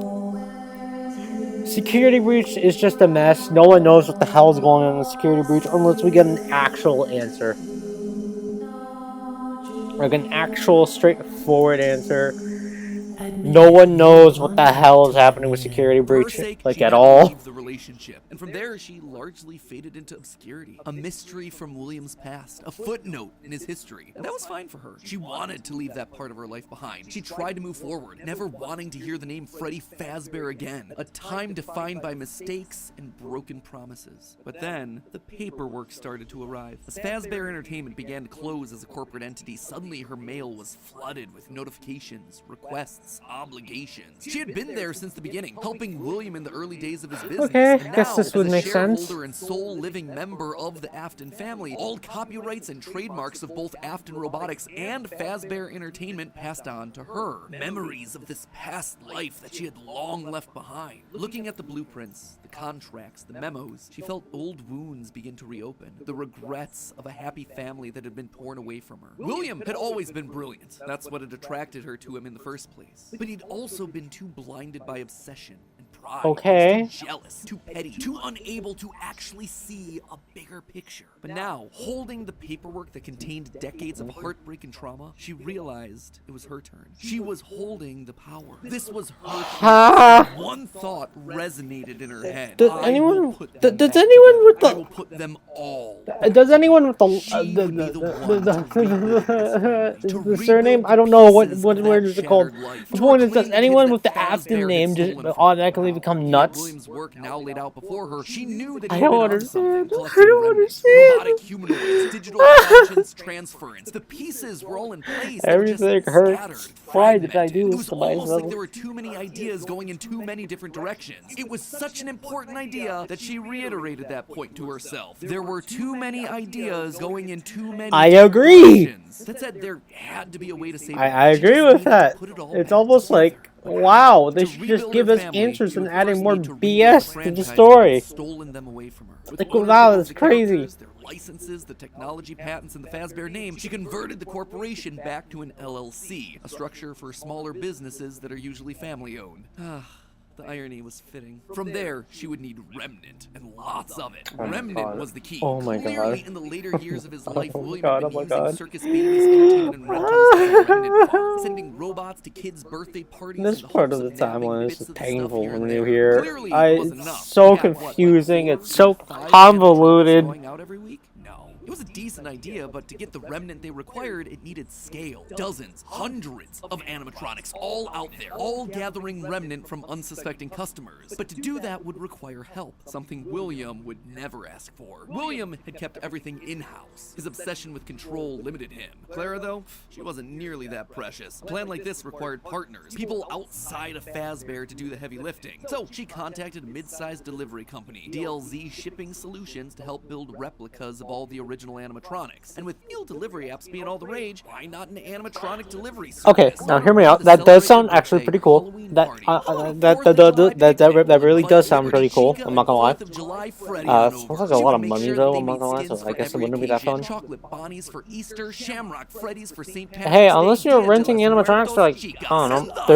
Security breach is just a mess. No one knows what the hell is going on in the security breach unless we get an actual answer. Like an actual straightforward answer. No one knows what the hell is happening with security breach, like at all. The relationship. And from there, she largely faded into obscurity. A mystery from William's past, a footnote in his history. And that was fine for her. She wanted to leave that part of her life behind. She tried to move forward, never wanting to hear the name Freddy Fazbear again. A time defined by mistakes and broken promises. But then, the paperwork started to arrive. As Fazbear Entertainment began to close as a corporate entity, suddenly her mail was flooded with notifications, requests, obligations. She had been there since the beginning, helping William in the early days of his business. Okay, and guess this would make sense. Shareholder and sole living member of the Afton family, all copyrights and trademarks of both Afton Robotics and Fazbear Entertainment passed on to her. Memories of this past life that she had long left behind. Looking at the blueprints, the contracts, the memos, she felt old wounds begin to reopen. The regrets of a happy family that had been torn away from her. William had always been brilliant. That's what had attracted her to him in the first place. But he'd also been too blinded by obsession and tried. Okay. Too jealous, too petty, too unable to actually see a bigger picture. But now, holding the paperwork that contained decades of heartbreak and trauma, she realized it was her turn. She was holding the power. This was her chance. One thought resonated in her head. Does anyone with the I will put them all. does anyone with the surname? I don't know what word is it called. The point is, does anyone with the Afton name just automatically become nuts? Williams' work now laid out before her, she knew that I he don't had been onto understand. something, I collecting don't remnants, understand. robotic humanoids, digital conscience transference. The pieces were all in place. They were just Everything scattered, hurts. Why did I do It this was to almost like myself? there were too many ideas going in too many different directions. It was such an important idea that she reiterated that point to herself. There were too many ideas going in too many I different agree. directions. That said, there had to be a way to save I it. She agree just with needed to that. put it all It's back almost like, wow, they should just give us answers and adding more BS to the story. Stolen them away from her. With Like, ownership wow, of that's the crazy. characters, their licenses, the technology patents, and the Fazbear name, she converted the corporation back to an LLC, a structure for smaller businesses that are usually family-owned. The irony was fitting. From there, she would need Remnant, and lots of it. Oh my Remnant God. was the key. Oh my Clearly, God. in the later years of his life, Oh my William God, had been oh my using God. circus babies, entertainment, and rentals as a remnant farm, sending robots to kids' birthday parties. This in the part of hopes the nabbing timeline is bits so of the stuff painful here when and you there. hear. Clearly, it wasn't It's enough. so He had, what, like, confusing. 4 It's so 5 convoluted. going out every week? No. It was a decent idea, but to get the remnant they required, it needed scale. Dozens, hundreds of animatronics, all out there, all gathering remnant from unsuspecting customers. But to do that would require help, something William would never ask for. William had kept everything in-house. His obsession with control limited him. Clara, though, she wasn't nearly that precious. A plan like this required partners, people outside of Fazbear to do the heavy lifting. So she contacted a mid-sized delivery company, DLZ Shipping Solutions, to help build replicas of all the original animatronics. And with meal delivery apps being all the rage, why not an animatronic delivery service? Okay, now hear me out. That does sound actually pretty cool. That really does sound pretty cool. I'm not gonna lie. Sounds like a lot of money though. I'm not gonna lie. So I guess it wouldn't be that fun. Chocolate Bonnies for Easter, Shamrock Freddy's for St. Patrick's Hey, Day, unless you're Dia renting de los animatronics for like, Muertos, I don't know, Chicas,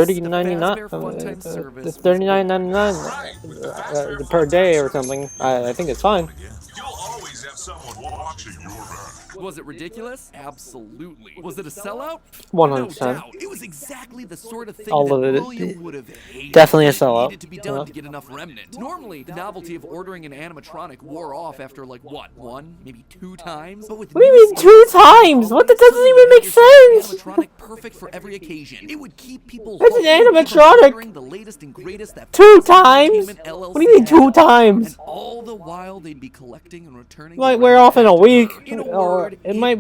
$30.99, $39.99 per day or something. I think it's fine. You'll always have someone watching your back. Was it ridiculous? Absolutely. Was it a sellout? 100%. No doubt. It was exactly the sort of thing All that of it. William would have hated. Definitely a It sellout. needed to be done to get enough remnant. Normally, the novelty of ordering an animatronic wore off after like what, 1, maybe 2 times. But with What do you mean 2 times? What? That doesn't even make sense. Animatronic perfect for every occasion. It would keep people. That's an animatronic. The latest and greatest that 2 times? What do you mean 2 times? And all the while they'd be collecting and returning. It might wear off in a week. Or it might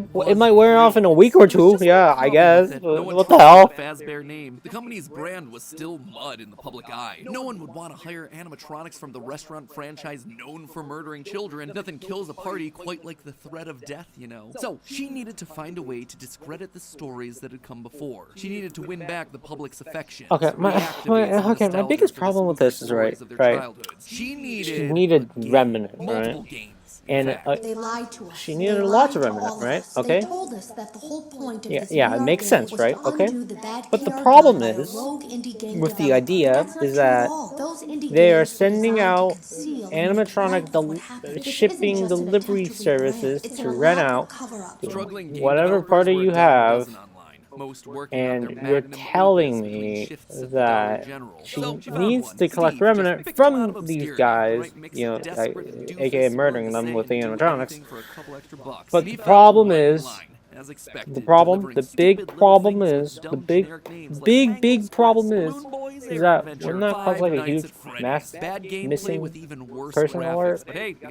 wear off in a week or 2. Yeah, I guess. What the hell? Fazbear name. The company's brand was still mud in the public eye. No one would want to hire animatronics from the restaurant franchise known for murdering children. Nothing kills a party quite like the threat of death, you know. So she needed to find a way to discredit the stories that had come before. She needed to win back the public's affection. Okay, my biggest problem with this is right. She She needed remnant, right? And they lied to us. she needed lots of remnant, right? Okay. They told us that the whole point of this Yeah, it makes game sense, was right? to Okay. undo the bad But the PR problem done by a is, rogue indie game with the developer. idea, That's not is true that at all. Those indie they are games were sending designed to out conceal and animatronic make light of what happened. This shipping isn't just an delivery attempt to rebrand. services It's to an rent elaborate out cover-up. to whatever party you have. And you're telling me that she needs to collect remnant from these guys, you know, aka murdering them with the animatronics. But the problem is, the big problem is that wouldn't that cause like a huge mass missing person alert?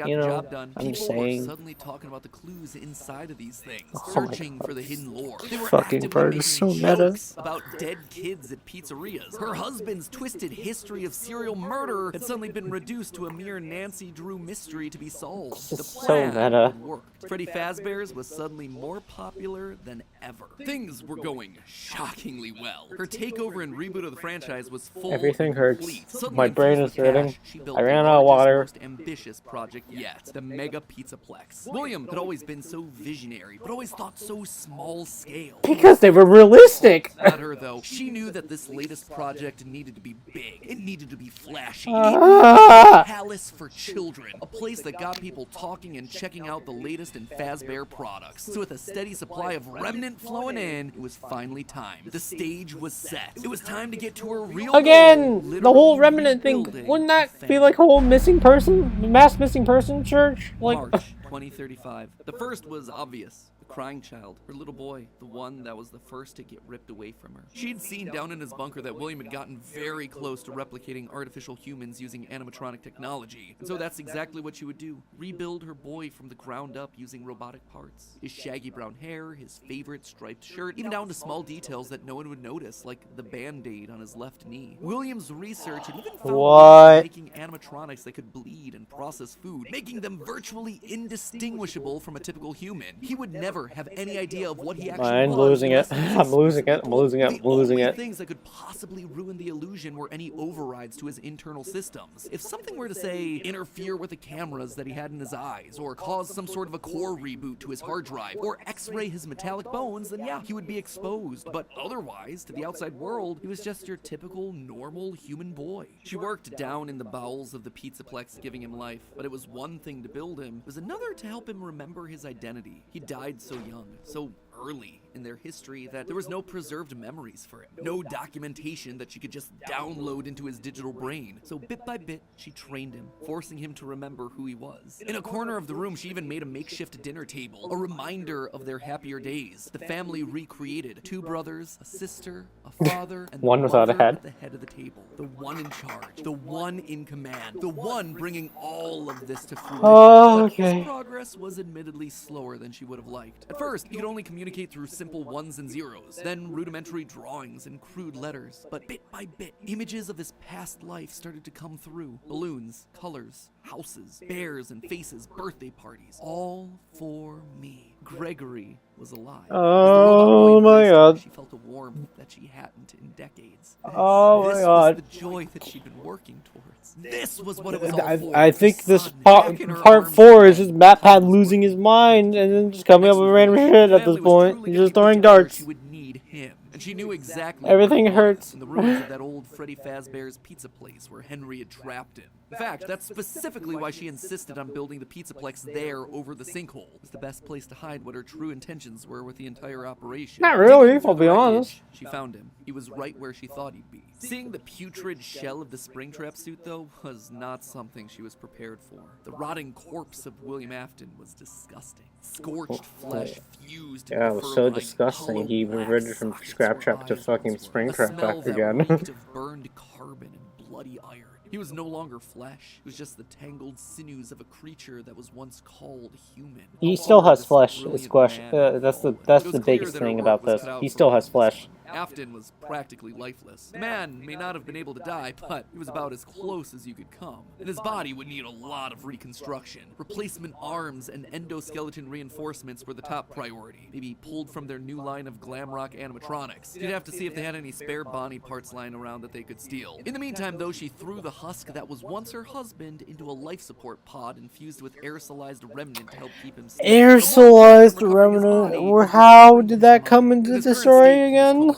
You know, I'm just saying. Suddenly talking about the clues inside of these things, Oh my searching for the hidden lore. They were fucking actively bird is so making meta. jokes about dead kids at pizzerias. Her husband's twisted history of serial murder had suddenly been reduced to a mere Nancy Drew mystery to be solved. The so plan meta. had worked. Freddy Fazbear's was suddenly more popular popular than ever. Things were going shockingly well. Her takeover and reboot of the franchise was full Everything and hurts. complete. Suddenly My brain infused is with hurting. cash, she built I the ran out of largest, water. most ambitious project yet, the Mega Pizzaplex. William had always been so visionary, but always thought so small scale. Because they were realistic. Not her, though. She knew that this latest project needed to be big. It needed to be flashy. It needed to be a palace for children. A place that got people talking and checking out the latest in Fazbear products. So with a steady supply of remnant flowing in, it was finally time. The stage was set. It was time to get to her real Again, goal, the whole remnant thing. rebuilding Wouldn't that be like a whole missing person, mass missing person church? Like March 2035. The first was obvious. The crying child, her little boy, the one that was the first to get ripped away from her. She'd seen down in his bunker that William had gotten very close to replicating artificial humans using animatronic technology. And so that's exactly what she would do. Rebuild her boy from the ground up using robotic parts. His shaggy brown hair, his favorite striped shirt, even down to small details that no one would notice, like the band-aid on his left knee. William's research had even found ways of making animatronics that could bleed and process food, making them virtually indistinguishable from a typical human. He would never have any idea of what he actually I'm was. losing it. I'm losing it. I'm losing it. I'm losing it. Things that could possibly ruin the illusion were any overrides to his internal systems. If something were to, say, interfere with the cameras that he had in his eyes, or cause some sort of a core reboot to his hard drive, or x-ray his metallic bones, then yeah, he would be exposed. But otherwise, to the outside world, he was just your typical, normal human boy. She worked down in the bowels of the Pizzaplex, giving him life, but it was one thing to build him. It was another to help him remember his identity. He died so young, so early in their history that there was no preserved memories for him. No documentation that she could just download into his digital brain. So bit by bit, she trained him, forcing him to remember who he was. In a corner of the room, she even made a makeshift dinner table, a reminder of their happier days. The family recreated. 2 brothers, a sister, a father, and one without a head. At the head of the table. The one in charge. The one in command. The one bringing all of this to fruition. Oh, okay. But his progress was admittedly slower than she would have liked. At first, he could only communicate through simple ones and zeros, then rudimentary drawings and crude letters. But bit by bit, images of his past life started to come through. Balloons, colors, houses, bears and faces, birthday parties. All for me. Gregory was alive. Oh my god. She felt a warmth that she hadn't in decades. Oh my god. This was the joy that she'd been working towards. This was what it was all for. I think this part 4 is just MatPat losing his mind and then just coming up with random shit at this point. He's just throwing darts. She would need him. And she knew exactly everything hurts. In the ruins of that old Freddy Fazbear's pizza place where Henry had trapped him. In fact, that's specifically why she insisted on building the Pizzaplex there over the sinkhole. It was the best place to hide what her true intentions were with the entire operation. Not really, I'll be honest. She found him. He was right where she thought he'd be. Seeing the putrid shell of the Springtrap suit, though, was not something she was prepared for. The rotting corpse of William Afton was disgusting. Scorched flesh fused. Yeah, it was so disgusting. He reverted from Scraptrap to fucking Springtrap back again. Of burned carbon and bloody iron. He was no longer flesh. It was just the tangled sinews of a creature that was once called human. He still has flesh. It's that's the biggest thing about this. He still has flesh. Afton was practically lifeless. The man may not have been able to die, but he was about as close as you could come. And his body would need a lot of reconstruction. Replacement arms and endoskeleton reinforcements were the top priority. Maybe pulled from their new line of glam rock animatronics. You'd have to see if they had any spare Bonnie parts lying around that they could steal. In the meantime, though, she threw the husk that was once her husband into a life support pod infused with aerosolized remnant to help keep him safe. Aerosolized remnant? How did that come into the story again?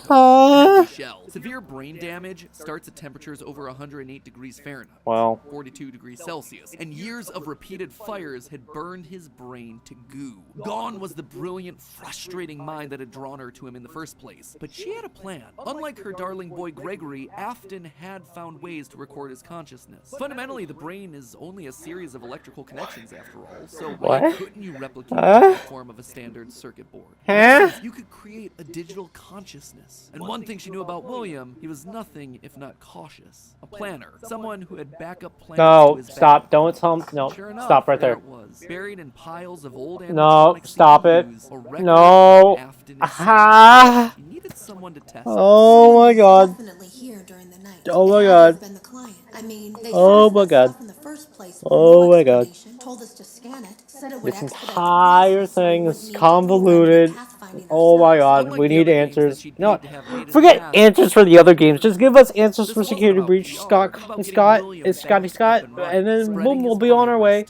Severe brain damage starts at temperatures over 108 degrees Fahrenheit, wow, 42 degrees Celsius, and years of repeated fires had burned his brain to goo. Gone was the brilliant, frustrating mind that had drawn her to him in the first place. But she had a plan. Unlike her darling boy Gregory, Afton had found ways to record his consciousness. Fundamentally, the brain is only a series of electrical connections after all, so why couldn't you replicate the form of a standard circuit board? You could create a digital consciousness. And one thing she knew about William, he was nothing if not cautious. A planner. Someone who had backup plans to his stop. Don't tell him. No, sure enough, stop right there. It was. Buried in piles of old no, stop it. No. Aha. He needed someone to test. Oh my god. Oh my god. Oh my god. Oh my god. This entire thing is convoluted. Oh my god, we need answers. No, forget answers for the other games. Just give us answers for Security Breach, Scotty Scott, and then boom, we'll be on our way.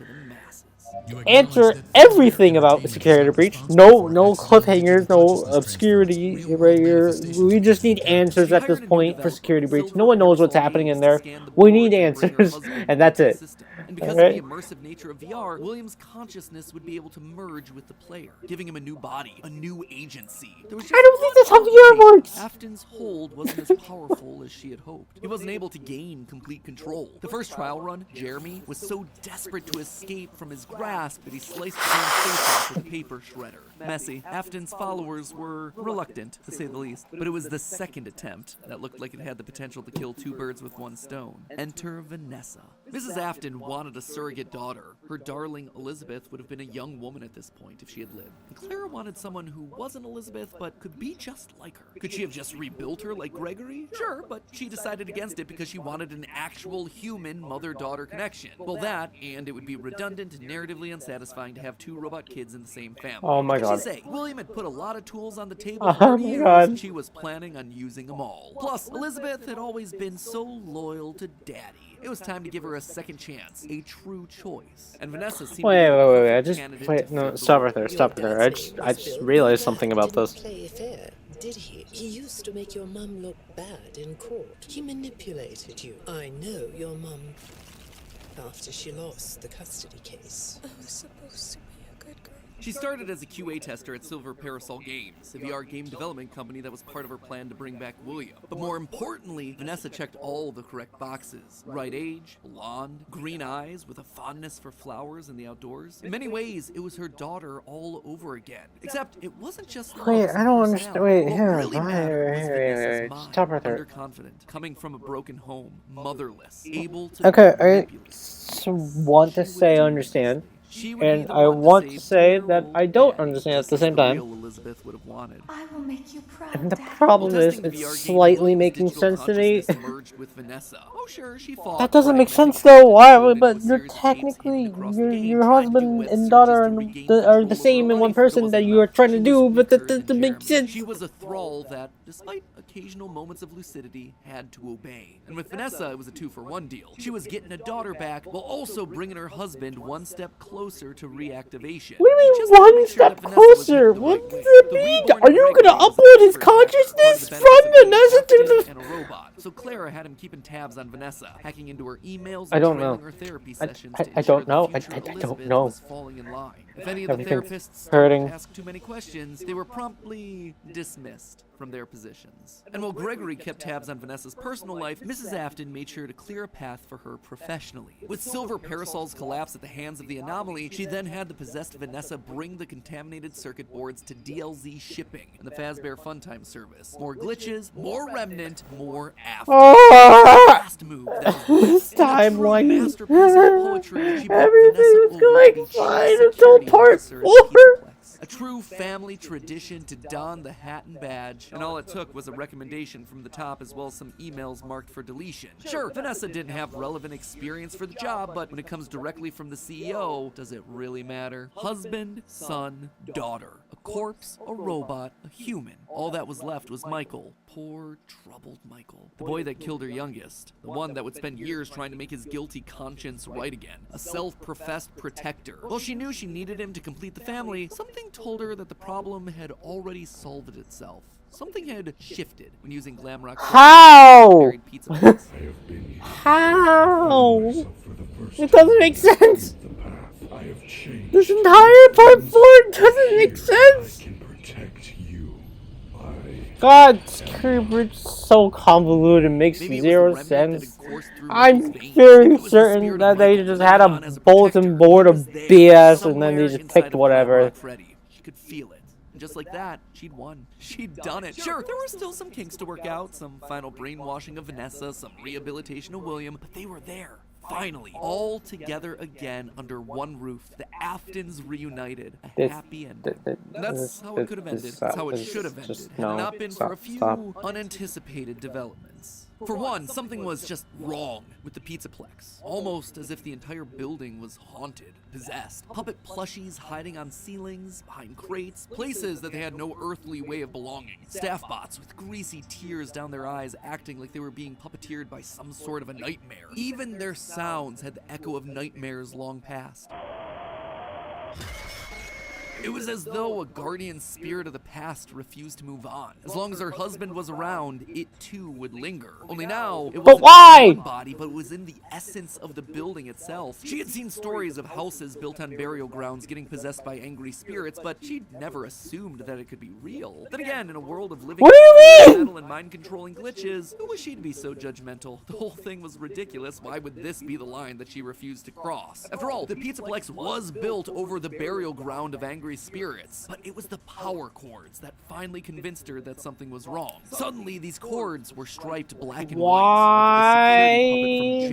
Answer everything about Security Breach. No cliffhangers, no obscurity right here. We just need answers at this point for Security Breach. No one knows what's happening in there. We need answers, and that's it. And because of the immersive nature of VR, William's consciousness would be able to merge with the player, giving him a new body, a new agency. I don't think that's how VR works. Afton's hold wasn't as powerful as she had hoped. He wasn't able to gain complete control. The first trial run, Jeremy, was so desperate to escape from his grasp that he sliced his own face off with a paper shredder. Messy. Afton's followers were reluctant, to say the least, but it was the second attempt that looked like it had the potential to kill two birds with one stone. Enter Vanessa. Mrs. Afton wanted a surrogate daughter. Her darling Elizabeth would have been a young woman at this point if she had lived. And Clara wanted someone who wasn't Elizabeth but could be just like her. Could she have just rebuilt her like Gregory? Sure, but she decided against it because she wanted an actual human mother-daughter connection. Well, that, and it would be redundant and narratively unsatisfying to have two robot kids in the same family. Oh my god. Say, William had put a lot of tools on the table for 30 years, and she was planning on using them all. Plus, Elizabeth had always been so loyal to Daddy. It was time to give her a second chance, a true choice. And Vanessa seemed wait, no, stop right there. I just realized something about this. Play fair, did he? He used to make your mum look bad in court. He manipulated you. I know your mum after she lost the custody case. I was supposed to be a good girl. She started as a QA tester at Silver Parasol Games, a VR game development company that was part of her plan to bring back William. But more importantly, Vanessa checked all the correct boxes. Right age, blonde, green eyes with a fondness for flowers and the outdoors. In many ways, it was her daughter all over again. Except it wasn't just wait, I don't understand. Wait, here, wait. Stop right there. Underconfident, coming from a broken home, motherless, able to Okay, I want to say understand. And I want to say that I don't understand at the same time. Elizabeth would have wanted. I will make you proud. And the problem is, it's slightly making sense to me. With Vanessa. Oh, sure, she fought That doesn't make sense though. Why? But you're technically your husband and daughter are the same in one person that you are trying to do, but that doesn't make sense. She was a thrall that, despite occasional moments of lucidity, had to obey. And with Vanessa, it was a 2-for-1 deal. She was getting a daughter back while also bringing her husband one step closer to reactivation. What do you mean one step closer? What does it mean? Are you gonna upload his consciousness from Vanessa to the... and a robot. So Clara had him keeping tabs on Vanessa, hacking into her emails, I don't know. her therapy I sessions don't know. I Elizabeth don't know. was falling in line. If any of the therapists hurting. asked too many questions, they were promptly dismissed from their positions. And while Gregory kept tabs on Vanessa's personal life, Mrs. Afton made sure to clear a path for her professionally. With Silver Parasol's collapse at the hands of the Anomaly, she then had the possessed Vanessa bring the contaminated circuit boards to DLZ shipping and the Fazbear Funtime service. More glitches, more Remnant, more Afton. Last move. This timeline. Everything's going fine until part 4. A true family tradition to don the hat and badge, and all it took was a recommendation from the top as well as some emails marked for deletion. Sure, Vanessa didn't have relevant experience for the job, but when it comes directly from the CEO, does it really matter? Husband, son, daughter. A corpse, a robot, a human. All that was left was Michael. Poor, troubled Michael. The boy that killed her youngest. The one that would spend years trying to make his guilty conscience right again. A self-professed protector. While she knew she needed him to complete the family, something told her that the problem had already solved itself. Something had shifted when using Glamrock. How? How? It doesn't make sense. This entire part 4 doesn't make sense. God, Creeper's so convoluted, makes zero sense. I'm very certain that they just had a bulletin board of BS and then they just picked whatever. She could feel it. And just like that, she'd won. She'd done it. Sure, there were still some kinks to work out, some final brainwashing of Vanessa, some rehabilitation of William, but they were there. Finally, all together again under one roof, the Aftons reunited, a happy ending. That's how it could have ended. That's how it should have ended. Had it not been for a few unanticipated developments. For one, something was just wrong with the Pizzaplex. Almost as if the entire building was haunted, possessed. Puppet plushies hiding on ceilings, behind crates, places that they had no earthly way of belonging. Staff bots with greasy tears down their eyes acting like they were being puppeteered by some sort of a nightmare. Even their sounds had the echo of nightmares long past. It was as though a guardian spirit of the past refused to move on. As long as her husband was around, it too would linger. Only now, it wasn't in one body, but it was in the essence of the building itself. She had seen stories of houses built on burial grounds getting possessed by angry spirits, but she'd never assumed that it could be real. Then again, in a world of living metal and mind-controlling glitches, who was she to be so judgmental? The whole thing was ridiculous. Why would this be the line that she refused to cross? After all, the Pizzaplex was built over the burial ground of angry spirits, but it was the power cords that finally convinced her that something was wrong. Suddenly, these cords were striped black and white,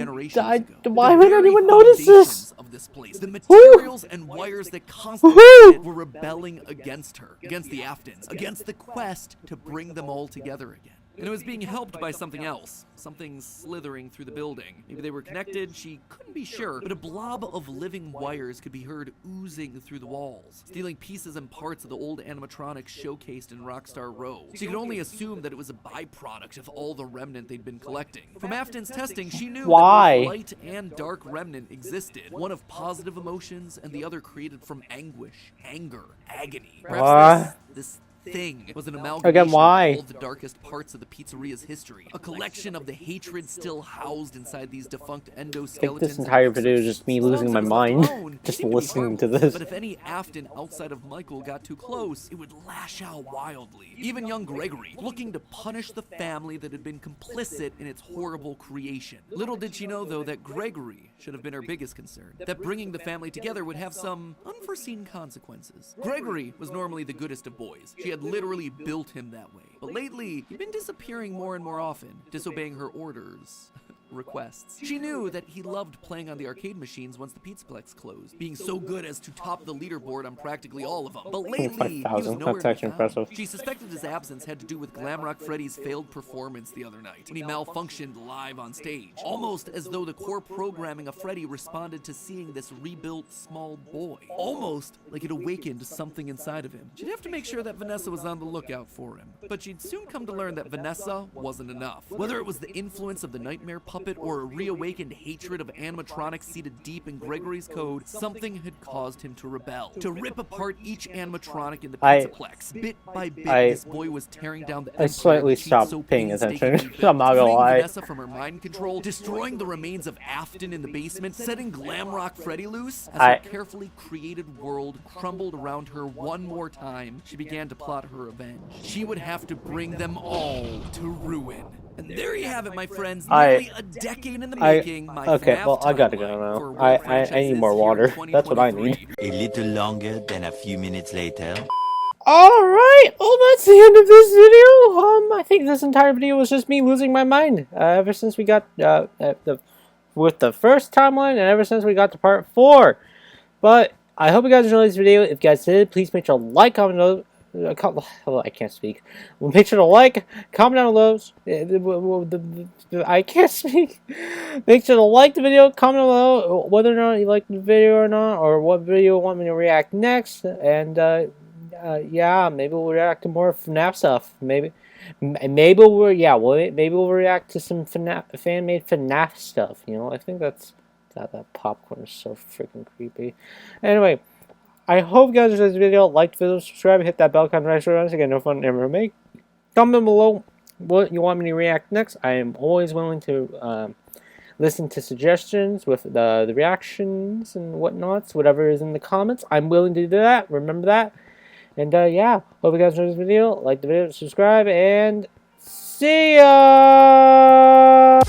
Why would anyone notice this? Of this place. The materials and wires that constituted it were rebelling against her, against the Aftons, against the quest to bring them all together again. And it was being helped by something else, something slithering through the building. Maybe they were connected, she couldn't be sure, but a blob of living wires could be heard oozing through the walls, stealing pieces and parts of the old animatronics showcased in Rockstar Row. She could only assume that it was a byproduct of all the remnant they'd been collecting. From Afton's testing, she knew that both light and dark remnant existed, one of positive emotions and the other created from anguish, anger, agony. Perhaps this thing was an amalgamation of all the darkest parts of the pizzeria's history. A collection of the hatred still housed inside these defunct endoskeletons. I think this entire video is just me losing my mind, just listening to this. But if any Afton outside of Michael got too close, it would lash out wildly. Even young Gregory, looking to punish the family that had been complicit in its horrible creation. Little did she know, though, that Gregory should have been her biggest concern. That bringing the family together would have some unforeseen consequences. Gregory was normally the goodest of boys. She had literally built him that way. But lately, he'd been disappearing more and more often, disobeying her orders. Requests. She knew that he loved playing on the arcade machines once the Pizzaplex closed, being so good as to top the leaderboard on practically all of them. But lately, he was nowhere to be found. Impressive. She suspected his absence had to do with Glamrock Freddy's failed performance the other night, when he malfunctioned live on stage. Almost as though the core programming of Freddy responded to seeing this rebuilt small boy. Almost like it awakened something inside of him. She'd have to make sure that Vanessa was on the lookout for him. But she'd soon come to learn that Vanessa wasn't enough. Whether it was the influence of the nightmare puppet or a reawakened hatred of animatronics seated deep in Gregory's code, something had caused him to rebel, to rip apart each animatronic in the Pizzaplex. Bit by bit, this boy was tearing down the I slightly stopped paying attention. I'm not gonna lie. Vanessa from her mind control, destroying the remains of Afton in the basement, setting Glamrock Freddy loose. As her carefully created world crumbled around her one more time, she began to plot her revenge. She would have to bring them all to ruin. And there you have it, my friends. Nearly a decade in the making. Okay, well, I gotta go now. I need more water. That's what I need. A little longer than a few minutes later. Alright, well, that's the end of this video. I think this entire video was just me losing my mind. Ever since we got with the first timeline, and ever since we got to part 4. But I hope you guys enjoyed this video. If you guys did, please make sure to like, comment, I can't speak. Make sure to like, comment down below. I can't speak. Make sure to like the video, comment down below whether or not you like the video or not, or what video you want me to react next. And yeah, maybe we'll react to more FNAF stuff. Maybe we'll react to some fan-made FNAF stuff. You know, I think that popcorn is so freaking creepy. Anyway. I hope you guys enjoyed this video. Like the video, subscribe, hit that bell icon right so you get no fun ever make. Comment below what you want me to react next. I am always willing to listen to suggestions with the reactions and whatnots, whatever is in the comments. I'm willing to do that. Remember that. And yeah, hope you guys enjoyed this video. Like the video, subscribe, and see ya!